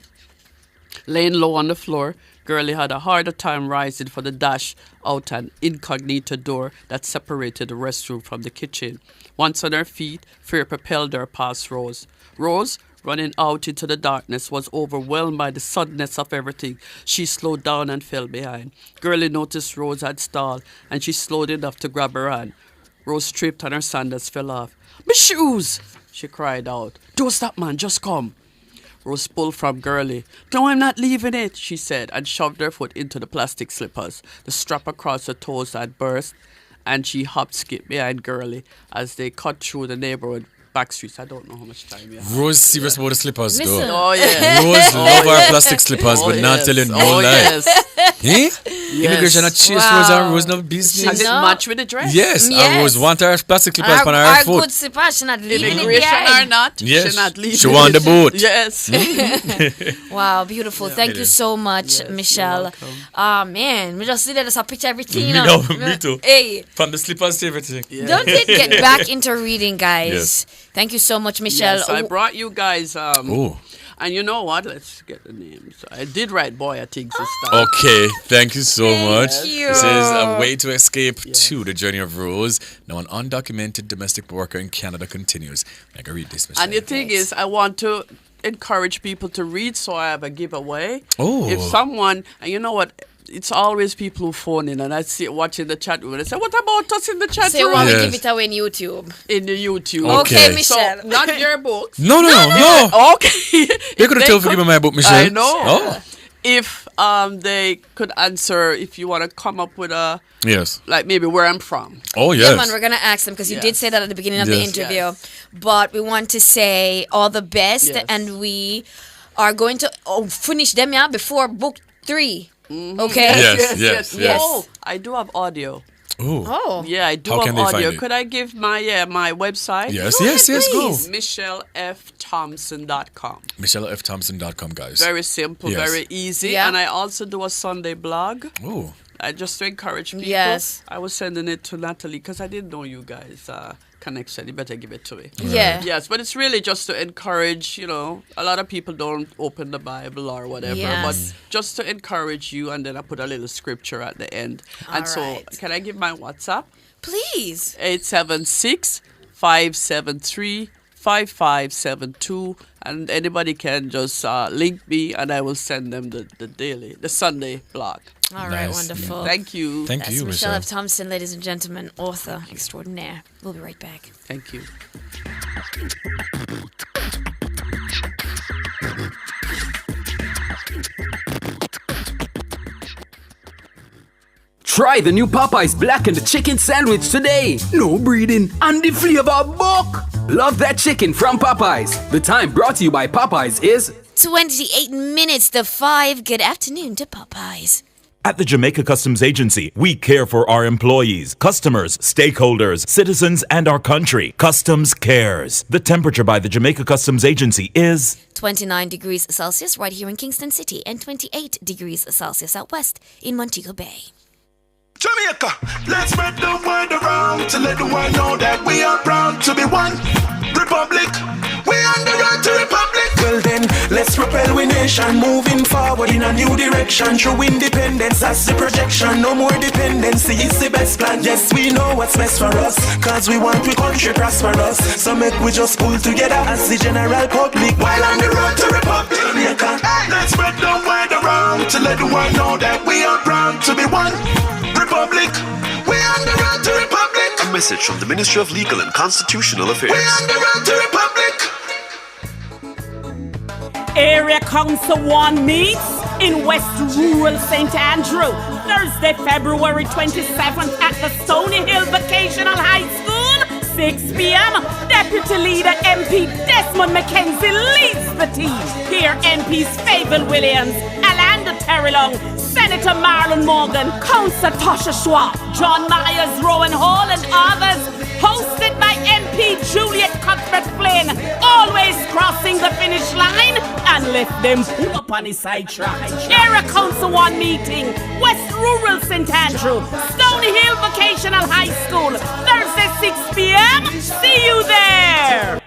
Laying low on the floor, Girlie had a harder time rising for the dash out an incognito door that separated the restroom from the kitchen. Once on her feet, fear propelled her past Rose. Rose, running out into the darkness, was overwhelmed by the suddenness of everything. She slowed down and fell behind. Girlie noticed Rose had stalled, and she slowed enough to grab her hand. Rose tripped and her sandals fell off. "My shoes!" she cried out. "Don't stop, man, just come." Rose pulled from Girlie. "No, I'm not leaving it," she said, and shoved her foot into the plastic slippers. The strap across her toes had burst, and she skipped behind Girlie as they cut through the neighborhood back streets. I don't know how much time you have. Rose serious about the slippers, though. Listen. Oh, yeah. Rose love our plastic slippers, but not telling no lie. Yes. Eh? Immigration not chase Rose and Rose no business. Does it match with the dress? Yes, and Rose want her plastic slippers on her Our foot. good slippers, she not leaving it Immigration behind. or not, Yes. she not leaving. She want the boat. Yes. Wow, beautiful. Thank you so much, Michelle. Ah, man, we just see that as a picture everything. Me too. Hey. From the slippers to everything. Don't it get back into reading, guys? Yes. Thank you so much, Michelle. Yes, I brought you guys And you know what? Let's get the names. I did write Boy, I think this time. Okay, thank you so much. you. This is A Way to Escape to the Journey of Rose. Now, an undocumented domestic worker in Canada continues. I can read this, Michelle. And the thing is, I want to encourage people to read, so I have a giveaway. Oh. If someone, and you know what? It's always people who phone in, and I see watching the chat room, and I say, "What about us in the chat So you room?" want to give it away in YouTube? In the YouTube. Okay, Michelle. So, not your books. No. Okay. You could have told to give me my book, Michelle. I know. Oh. If they could answer, if you want to come up with a, Yes. like maybe where I'm from. Oh, yes. Yeah, man, we're going to ask them because you did say that at the beginning of the Yes. interview. But we want to say all the best, Yes. and we are going to finish them before book 3. Mm-hmm. Okay? Yes. Oh, I do have audio. Ooh. Oh. Yeah, I do How have can they find audio. it? Could I give my website? Yes, go. MichelleFThompson.com. MichelleFThompson.com, guys. Very simple, Yes. very easy. Yeah. And I also do a Sunday blog. Ooh. Just to encourage people. Yes. I was sending it to Natalie because I didn't know you guys connection. You better give it to me. Yeah. Yes, but it's really just to encourage, a lot of people don't open the Bible or whatever, Yes. but just to encourage you, and then I put a little scripture at the end. All and so, right. can I give my WhatsApp? Please. 876-573-5572, and anybody can just link me, and I will send them the Sunday blog. All right, wonderful. Thank you. That's Michelle F. Thompson, ladies and gentlemen, author extraordinaire. We'll be right back. Thank you. Try the new Popeyes blackened chicken sandwich today. No breeding and the flavor buck. Love that chicken from Popeyes. The time brought to you by Popeyes is 28 minutes to 5. Good afternoon to Popeyes. At the Jamaica Customs Agency, we care for our employees, customers, stakeholders, citizens, and our country. Customs cares. The temperature by the Jamaica Customs Agency is 29 degrees Celsius right here in Kingston City and 28 degrees Celsius out west in Montego Bay. Jamaica, let's spread the word around to let the world know that we are proud to be one republic. We on the road to republic. Well then, let's propel we nation moving forward in a new direction. True independence, that's the projection. No more dependency, it's the best plan. Yes, we know what's best for us, cause we want we country prosperous. So make we just pull together as the general public while on the road to republic. Jamaica, let's spread the word around to let the world know that we are proud to be one republic. We on the road to republic. A message from the Ministry of Legal and Constitutional Affairs. We on the road to republic. Area Council 1 meets in West Rural St. Andrew, Thursday, February 27th at the Stony Hill Vocational High School, 6 p.m. Deputy Leader MP Desmond McKenzie leads the team. Here MPs Fable Williams, Alanda Terrelong, Senator Marlon Morgan, Councillor Tasha Schwab, John Myers, Rowan Hall, and others. Hosted by MP Juliet Cuthbert Flynn, always crossing the finish line and let them pull up on his side track. Area Council 1 meeting, West Rural St. Andrew, Stony Hill Vocational High School, Thursday 6 p.m. See you there!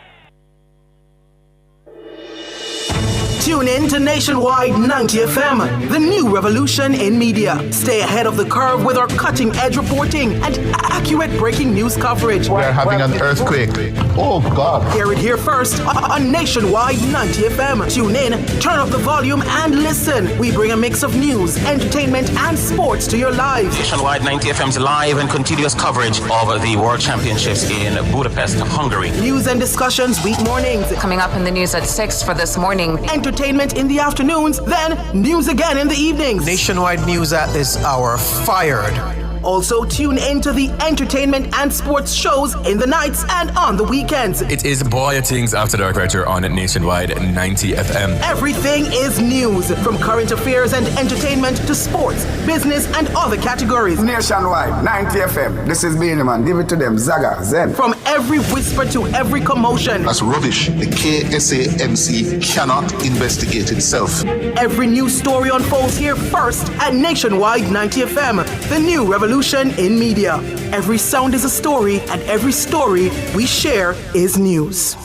Tune in to Nationwide 90 FM, the new revolution in media. Stay ahead of the curve with our cutting-edge reporting and accurate breaking news coverage. We're having an earthquake. Oh, God. Hear it here first on Nationwide 90 FM. Tune in, turn up the volume, and listen. We bring a mix of news, entertainment, and sports to your lives. Nationwide 90 FM's live and continuous coverage of the World Championships in Budapest, Hungary. News and discussions week mornings. Coming up in the news at 6 for this morning. Entertainment in the afternoons, then news again in the evenings. Nationwide news at this hour, fired. Also, tune into the entertainment and sports shows in the nights and on the weekends. It is Boy Things After Dark right here on Nationwide 90 FM. Everything is news, from current affairs and entertainment to sports, business, and other categories. Nationwide 90 FM. This is Beanie Man. Give it to them. Zaga, Zen. From every whisper to every commotion. That's rubbish. The KSAMC cannot investigate itself. Every news story unfolds here first at Nationwide 90 FM, the new revolution in media. Every sound is a story, and every story we share is news.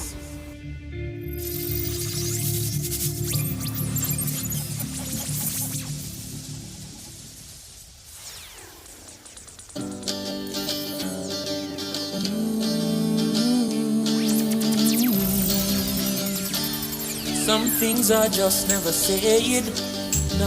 Some things are just never said. No.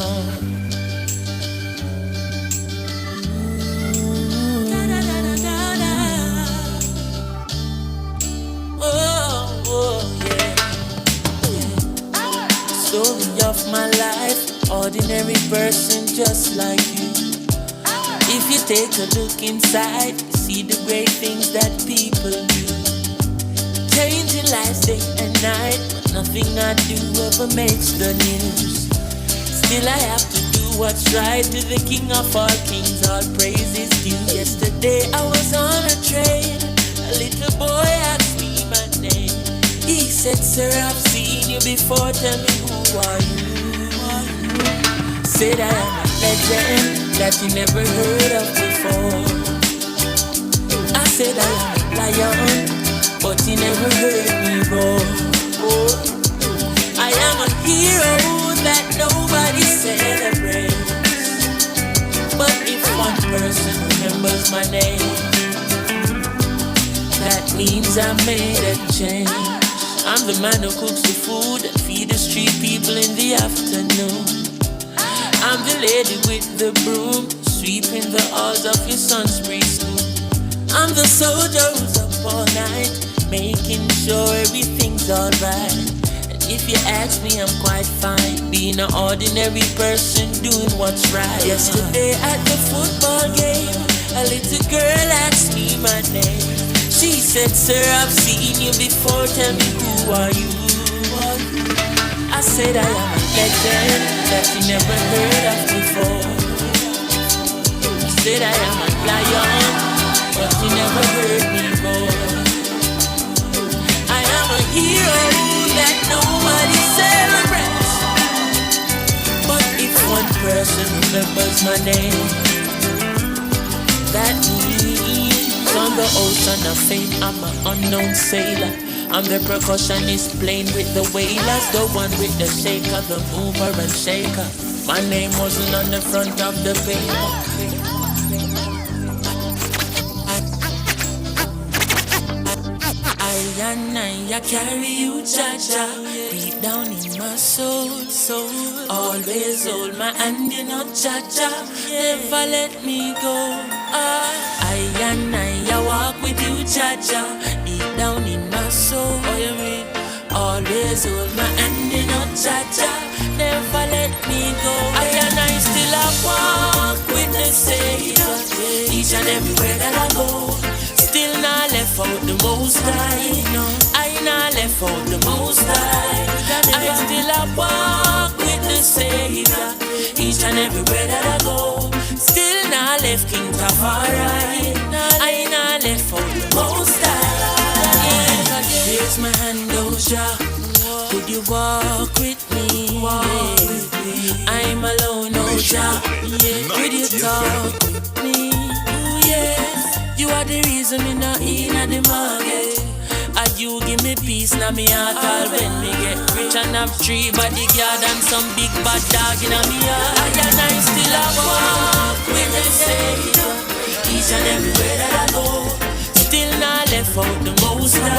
Story of my life, ordinary person just like you. If you take a look inside, see the great things that people do. Changing lives day and night, but nothing I do ever makes the news. Still I have to do what's right, to the King of all kings all praises due. Yesterday I was on a train, a little boy asked me my name. He said, sir, I've seen you before, tell me who are you? Said I am a legend that you never heard of before. I said I am a lion, but you never heard me roar. I am a hero that nobody celebrates, but if one person remembers my name, that means I made a change. I'm the man who cooks the food and feed the street people in the afternoon. I'm the lady with the broom, sweeping the halls of your son's preschool. I'm the soldier who's up all night, making sure everything's alright. And if you ask me, I'm quite fine, being an ordinary person doing what's right. Yesterday at the football game, a little girl asked me my name. She said, sir, I've seen you before, tell me who are you? I said I am a legend that you never heard of before. I said I am a lion, but you never heard me roar. I am a hero that nobody celebrates, but if one person remembers my name, that means on the ocean of fame I'm an unknown sailor. I'm the percussionist playing with the wailers, the one with the shaker, the mover and shaker. My name wasn't on the front of the paper. I carry you, Cha-Cha, deep down in my soul. Always hold my hand, you know, Cha-Cha, never let me go. I walk with you, Cha-Cha, deep down in my soul. Oh, you mean? Always hold my hand, you know, Cha-Cha, never let me go. I still walk with the Savior, each and everywhere that I go. Still not left out the most high, no. I not left out the most high. I still walk with the Savior, each and everywhere that I go. Still not left King Tafari, I not left out the most high. Here's my hand, Osha, could you walk with me? I'm alone, Osha, could you talk with me? Ooh, yes. You are the reason me not in at the market. And you give me peace now me heart all when me get rich and have 3 bodyguard and some big bad dog in me heart. I still a walk with the Savior, each and everywhere that I go. Still not left out the most high.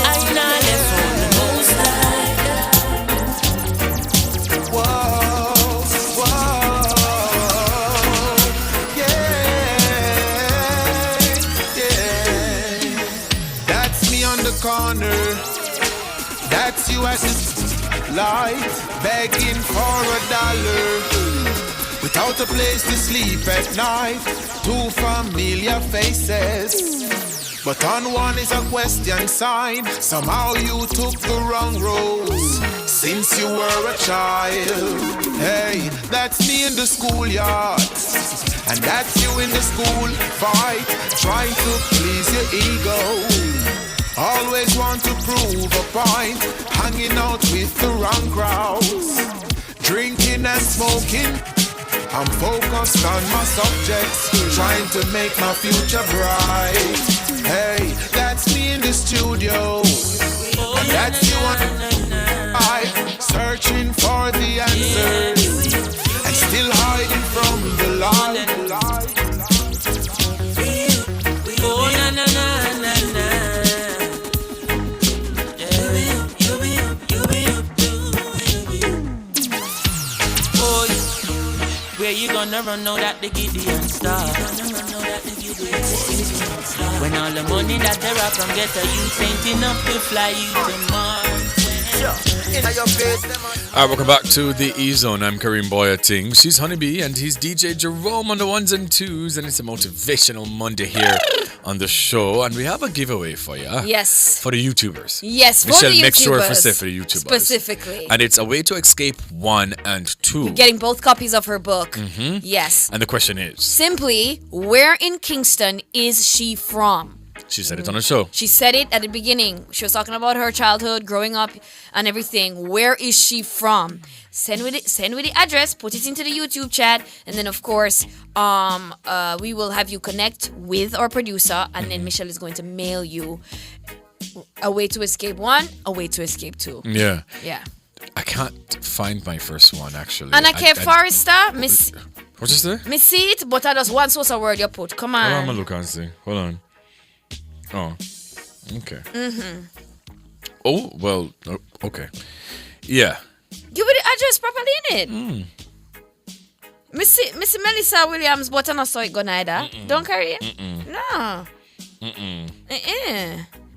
I not left out the most high. Corner, that's you at the light, begging for $1, without a place to sleep at night. 2 familiar faces, but on one is a question sign. Somehow you took the wrong road since you were a child. Hey, that's me in the schoolyard, and that's you in the school fight, trying to please your ego. Always want to prove a point, hanging out with the wrong crowds, drinking and smoking. I'm focused on my subjects, trying to make my future bright. Hey, that's me in the studio, and that's you on I searching for the answers, and still hiding from the light. Oh, na na na na na. gonna run out at the Gideon star. When all the money that they rob from get a youth ain't enough to fly you to Mars. Alright, welcome back to the E-Zone. I'm Kareem Boyating. She's Honeybee and he's DJ Jerome on the ones and twos, and it's a motivational Monday here on the show, and we have a giveaway for you. Yes. For the YouTubers. Yes, for Michelle, the YouTubers. make sure for the YouTubers. Specifically. And it's A Way to Escape 1 and 2. You're getting both copies of her book. Mm-hmm. Yes. And the question is? Simply, where in Kingston is she from? She said it on the show. She said it at the beginning. She was talking about her childhood, growing up, and everything. Where is she from? Send with the address, put it into the YouTube chat, and then of course, we will have you connect with our producer, and then Michelle is going to mail you A Way to Escape 1, A Way to Escape 2. Yeah. Yeah. I can't find my first one actually. And I care Forrester, Miss. What's this there? Miss see it, but I just one source of word you put. Come on. I'm gonna look and see. Hold on. Oh, okay. Mm-hmm. Oh, well, okay. Yeah. Give me the address properly, innit? Missy Melissa Williams, but I not saw it go neither. Don't carry it? No.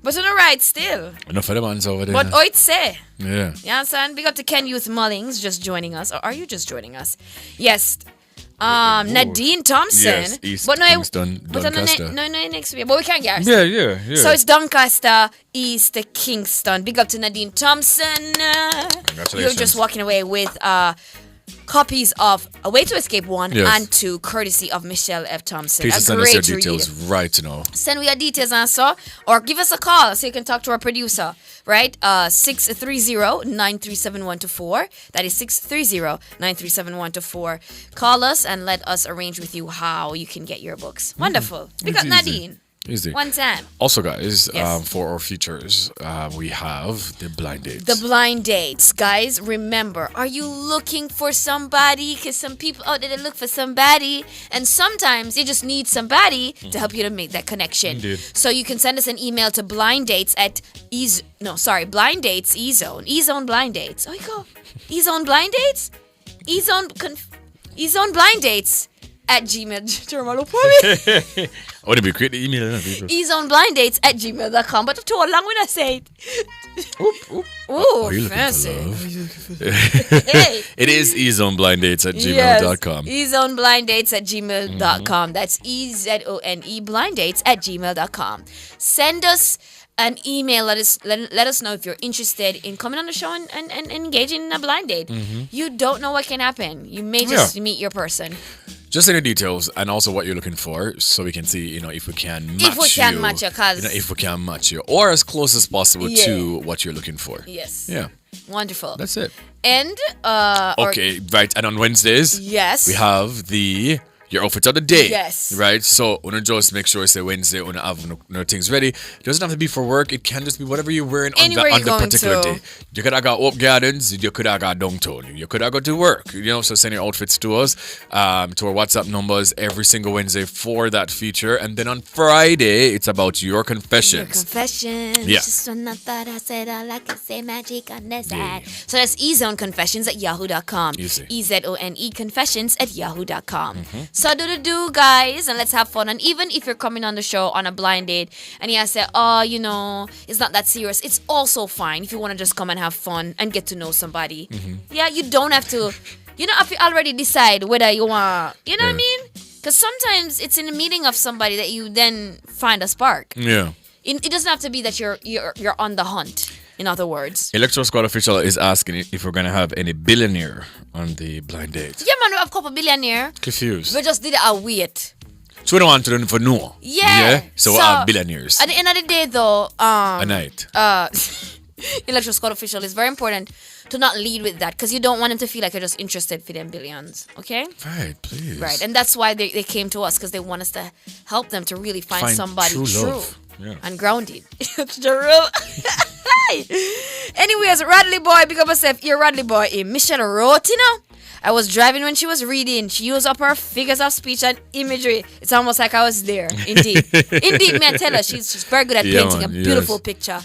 But you're right still. Enough of the ones over there. But oh, it say. Yeah. You understand? Big up to Ken Youth Mullings just joining us. Or are you just joining us? Yes. Nadine Thompson. Yes, East Kingston, Doncaster. No, next week. But we can't get Yeah. So it's Doncaster, East Kingston. Big up to Nadine Thompson. Congratulations. You're just walking away with copies of A Way to Escape 1 and 2, courtesy of Michelle F. Thompson. Please a send great us your details right now. Send me your details also, or give us a call so you can talk to our producer, right? 630-937-124. That is 630-937-124. Call us and let us arrange with you how you can get your books. Wonderful. We got Nadine. Easy. One time. Also, guys, Yes. for our features, we have the blind dates. The blind dates. Guys, remember, are you looking for somebody? Because some people out there, they look for somebody. And sometimes you just need somebody to help you to make that connection. Indeed. So you can send us an email to blinddates at blind dates, E-Zone. E-Zone blind dates. Oh, you go. E-Zone blind dates? E-Zone blind dates at Gmail. Oh, to be create the email. EZoneBlindDates at gmail.com. But too long when I say it. Oh, Ooh, fancy. Hey. It is eZoneBlindDates at gmail.com. Yes, EZoneBlindDates at gmail.com. That's EZONE blinddates at gmail.com. Send us an email. Let us know if you're interested in coming on the show and engaging in a blind date. You don't know what can happen. You may just meet your person. Just any details and also what you're looking for, so we can see, if we can match you. If we can match you, if we can match you, or as close as possible to what you're looking for. Yes. Yeah. Wonderful. That's it. And okay, right. And on Wednesdays, yes, we have your outfit of the day. Yes. Right? So, just make sure it's Wednesday when you have no things ready. It doesn't have to be for work. It can just be whatever you're wearing on the particular day. You could have got Hope Gardens. You could have got downtown. You could have got to work. So send your outfits to us, to our WhatsApp numbers every single Wednesday for that feature. And then on Friday, it's about your confessions. Yeah. Just when I thought I said all I could say magic on this side. So that's EZoneConfessions at yahoo.com. Easy. EZONE Confessions at yahoo.com. So do guys, and let's have fun. And even if you're coming on the show on a blind date and you say, it's not that serious, it's also fine if you want to just come and have fun and get to know somebody. Yeah, you don't have to, if you already decide whether you want, what I mean? Because sometimes it's in the meeting of somebody that you then find a spark. Yeah. It doesn't have to be that you're on the hunt. In other words, Electoral Squad official is asking if we're gonna have any billionaire on the blind date. Yeah, man, we have a couple billionaire. Confused. We just did a wait. So we don't want to do for no. Yeah. So we have billionaires. At the end of the day, though, a night. Electoral Squad official is very important to not lead with that, because you don't want them to feel like you're just interested for them billions. Okay. Right. Please. Right, and that's why they came to us, because they want us to help them to really find somebody true. Yeah. And grounded. It's the real. Anyways, Radley Boy, big up yourself. You're Radley Boy. Michelle wrote, I was driving when she was reading. She used up her figures of speech and imagery. It's almost like I was there. Indeed. Indeed, man, tell her. She's very good at painting a beautiful picture.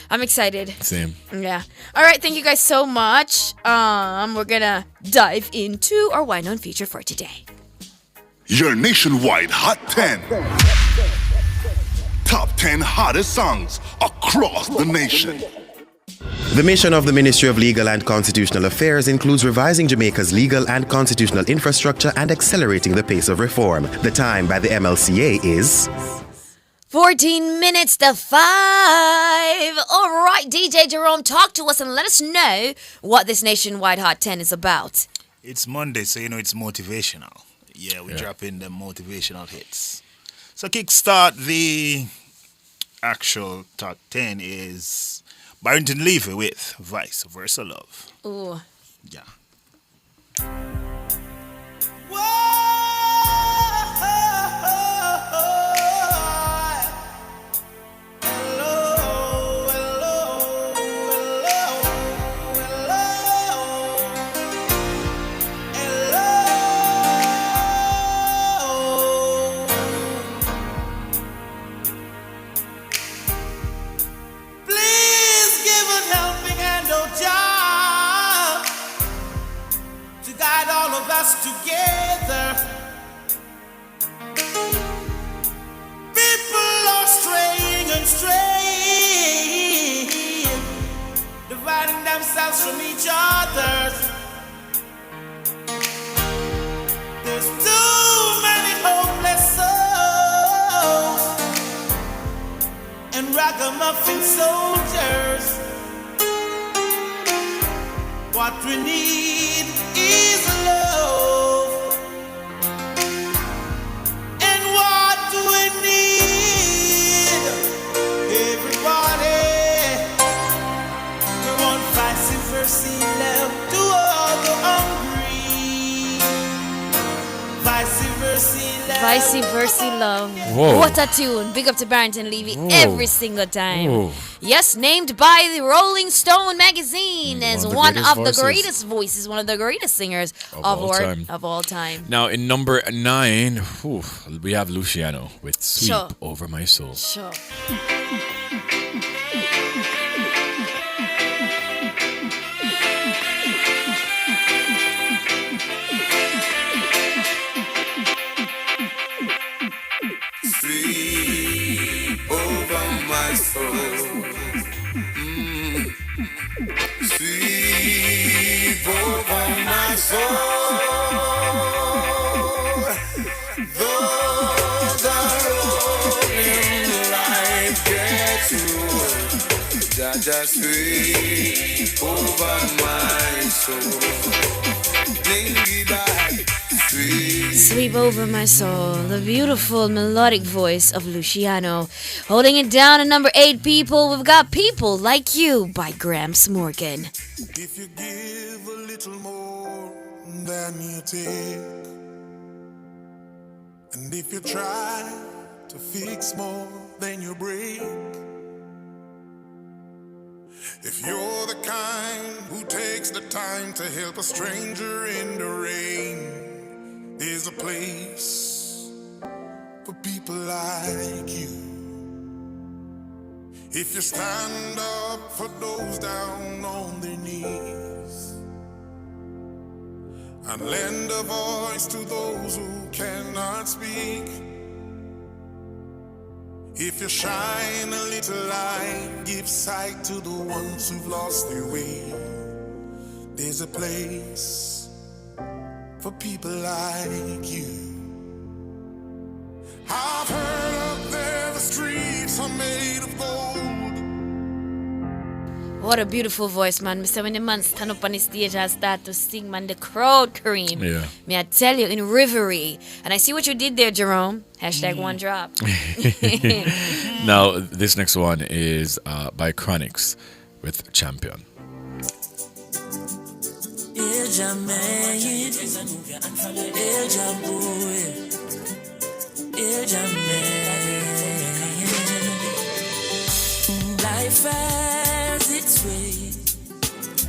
I'm excited. Same. Yeah. All right, thank you guys so much. We're gonna dive into our Wine On feature for today. Your nationwide Hot 10. Top 10 hottest songs across the nation. The mission of the Ministry of Legal and Constitutional Affairs includes revising Jamaica's legal and constitutional infrastructure and accelerating the pace of reform. The time by the MLCA is 14 minutes to 5. All right, DJ Jerome, talk to us and let us know what this nationwide Hot 10 is about. It's Monday, so it's motivational. Yeah, we drop in the motivational hits. So kickstart the actual top 10 is Barrington Levy with Vice Versa Love. Ooh. Yeah. Us together. People are straying and straying, dividing themselves from each other. There's too many hopeless souls and ragamuffin soldiers. What we need is love. And what do we need? Everybody, we want vice versa love to all the hungry. Vice versa love. Vice versa love. Whoa. What a tune. Big up to Barrington Levy every single time. Whoa. Yes, named by the Rolling Stone magazine as one of the greatest voices, one of the greatest singers of all time. Now, in number 9, we have Luciano with Sweep Over My Soul. Sure. Sweep over my soul. Sweep over my soul. Though the rolling light gets through, Jaja sweep over my soul. Blingy back. Sweep over my soul, the beautiful melodic voice of Luciano. Holding it down at number 8, people, we've got People Like You by Gramps Morgan. If you give a little more than you take, and if you try to fix more than you break, if you're the kind who takes the time to help a stranger in the rain, there's a place for people like you. If you stand up for those down on their knees and lend a voice to those who cannot speak, if you shine a little light, give sight to the ones who've lost their way, there's a place for people like you. I've heard up there the streets are made of gold. What a beautiful voice, man. Mr. When the man stand up on the stage and start to sing, man, the crowd cream. Yeah. May I tell you, in Reverie. And I see what you did there, Jerome. #1 drop. Now, this next one is by Chronix with Champion. Life has its way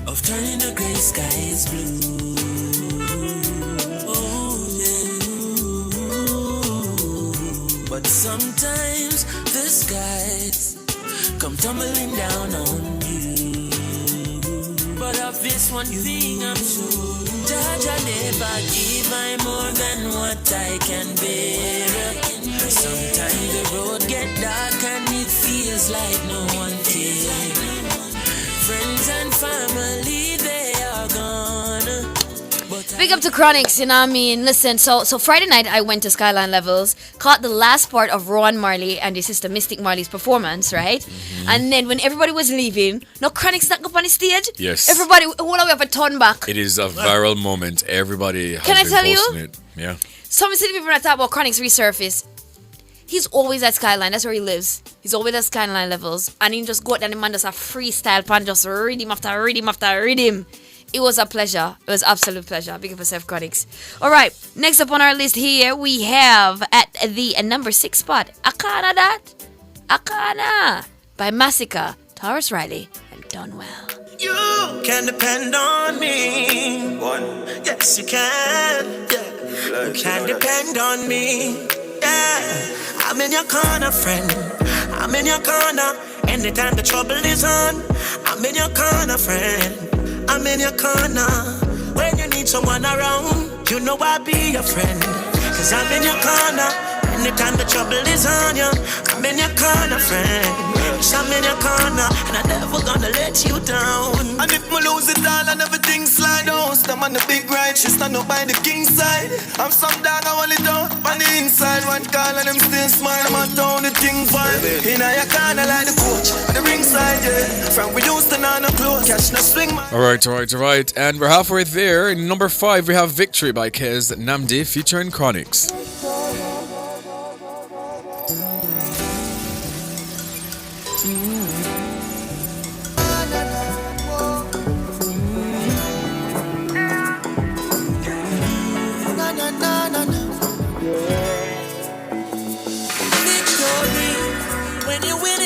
of turning the gray skies blue. Oh, yeah. But sometimes the skies come tumbling down on you. But of this one thing I'm sure, Jaja never give I more than what I can bear. Sometimes the road get dark and it feels like no one cares. Friends and family, they are gone. Big up to Chronics, you know what I mean? Listen, so Friday night I went to Skyline Levels, caught the last part of Ron Marley and his sister Mystic Marley's performance, right? Mm-hmm. And then when everybody was leaving, no Chronics not up on the stage. Yes. Everybody, all the way up a turn back. It is a viral moment. Everybody has Can I been tell posting you? it. Yeah. Some city people that talk about Chronics resurface. He's always at Skyline. That's where he lives. He's always at Skyline Levels. And he just go out and the man does a freestyle pan, just rhythm after rhythm after rhythm. It was a pleasure. It was absolute pleasure. Big up yourself, Chronics. All right. Next up on our list here, we have at the number 6 spot, Akana That. Akana by Massacre, Taurus Riley, and Donwell. You can depend on me. Yes, you can. Yeah. You can depend on me. Yeah. I'm in your corner, friend. I'm in your corner. Anytime the trouble is on, I'm in your corner, friend. I'm in your corner. When you need someone around, you know I'll be your friend. Cause I'm in your corner. Anytime the trouble is on you, I'm in your corner, friend. Yes, I'm in your corner, and I'm never gonna let you down. And if me lose it all and everything slide out, I'm on the big ride, she stand up by the king side. I'm some dog, I want it down on the inside. One call and them still smile, I'm on down the thing fine. In your corner like the coach, on the ringside, yeah. From we used to not no close, catch no swing. All right. And we're halfway there. In number 5, we have Victory by Kez Namdi featuring Chronics.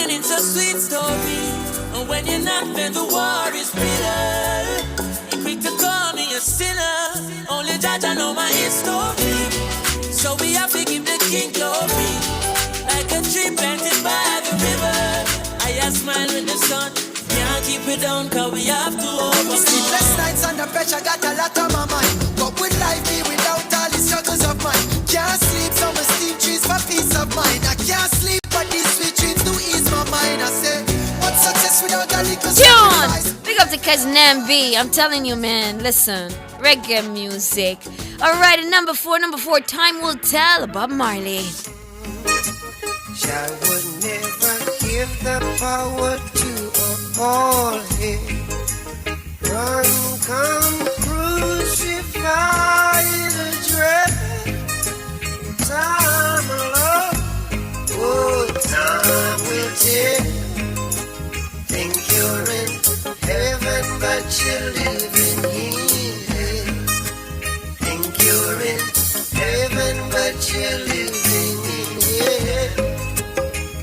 It's a sweet story, and when you're not, then the war is bitter. You're quick to call me a sinner. Only Jaja know my history, so we have to give the king glory. Like a tree planted by the river, I smile with the sun. Can't keep it down, cause we have to overcome. Sleepless nights under pressure, got a lot on my mind. But would life be without all the struggles of mine? Can't sleep, so I steam trees for peace of mind. I can't sleep, but these sweet dreams do ease my mind. I say, what's success without a little sacrifice? Big up to Kez Nambi. I'm telling you, man. Listen, reggae music. All right, and number four, Time Will Tell, Bob Marley. I would never give the power to all him. Run, come, crucify the dread. Time alone, oh, time will tell. Think you're in heaven, but you're living here. Think you're in heaven, but you're living here.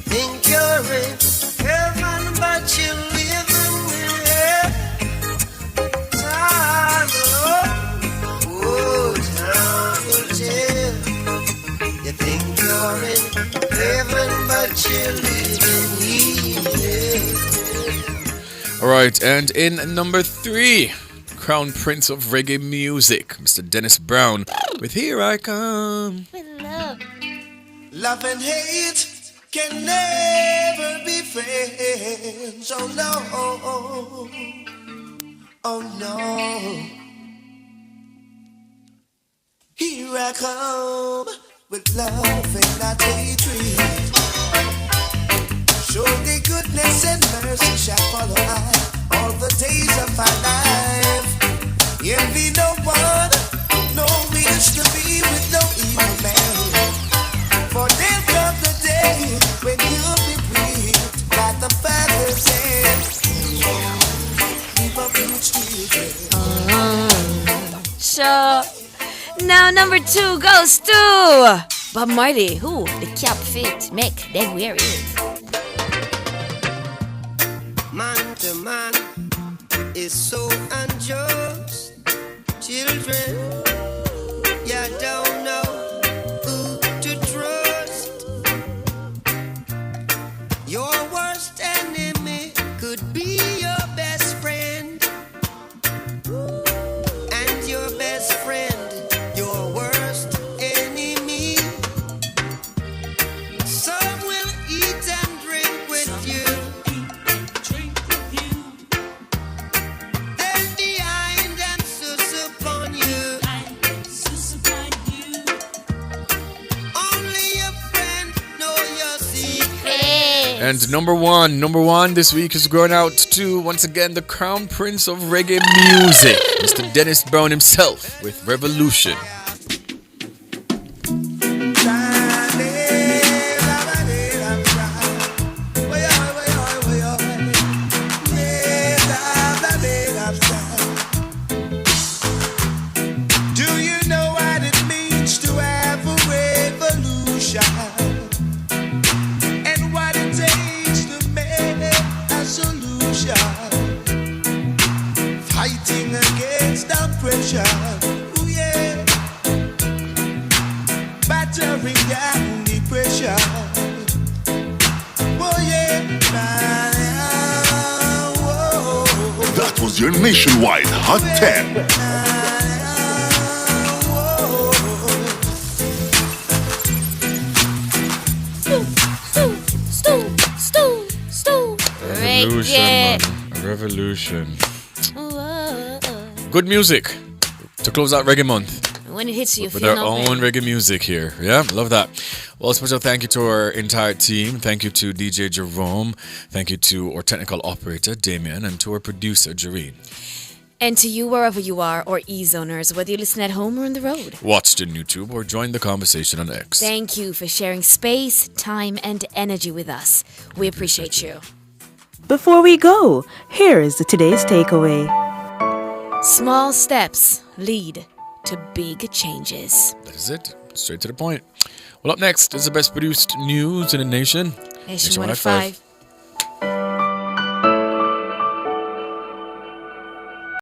Think you're in heaven, but you're living here. Time alone, oh, time will tell. You think you're in heaven, but you're living here. All right, and in number 3, Crown Prince of Reggae Music, Mr. Dennis Brown, with Here I Come. With love. Love and hate can never be friends. Oh no. Oh no. Here I come with love and not hatred. Surely goodness and mercy shall follow I all the days of my life. Envy no one, no wish to be with no evil man. For there'll come the day when you'll be breathed by the Father's hand. Keep up in Sure. Now number 2 goes to Bob Marley, who the cap fit make them wear it. Man to man is so unjust. Children, you don't know who to trust. Your worst enemy could be your best friend. And number one this week is going out to, once again, the crown prince of reggae music, Mr. Dennis Brown himself, with Revolution. Ooh, yeah. Battering down the pressure. Oh, yeah. That was your nationwide Hot 10. Revolution, man. Revolution. Good music to close out Reggae Month. When it hits you, with our own reggae music here. Yeah, love that. Well, a special thank you to our entire team. Thank you to DJ Jerome. Thank you to our technical operator, Damien, and to our producer, Jareen. And to you, wherever you are, or e-zoners, whether you listen at home or on the road. Watched on YouTube or joined the conversation on X. Thank you for sharing space, time, and energy with us. We appreciate you. Before we go, here is today's takeaway. Small steps lead to big changes. That is it. Straight to the point. Well, up next is the best produced news in the nation. Nation 105.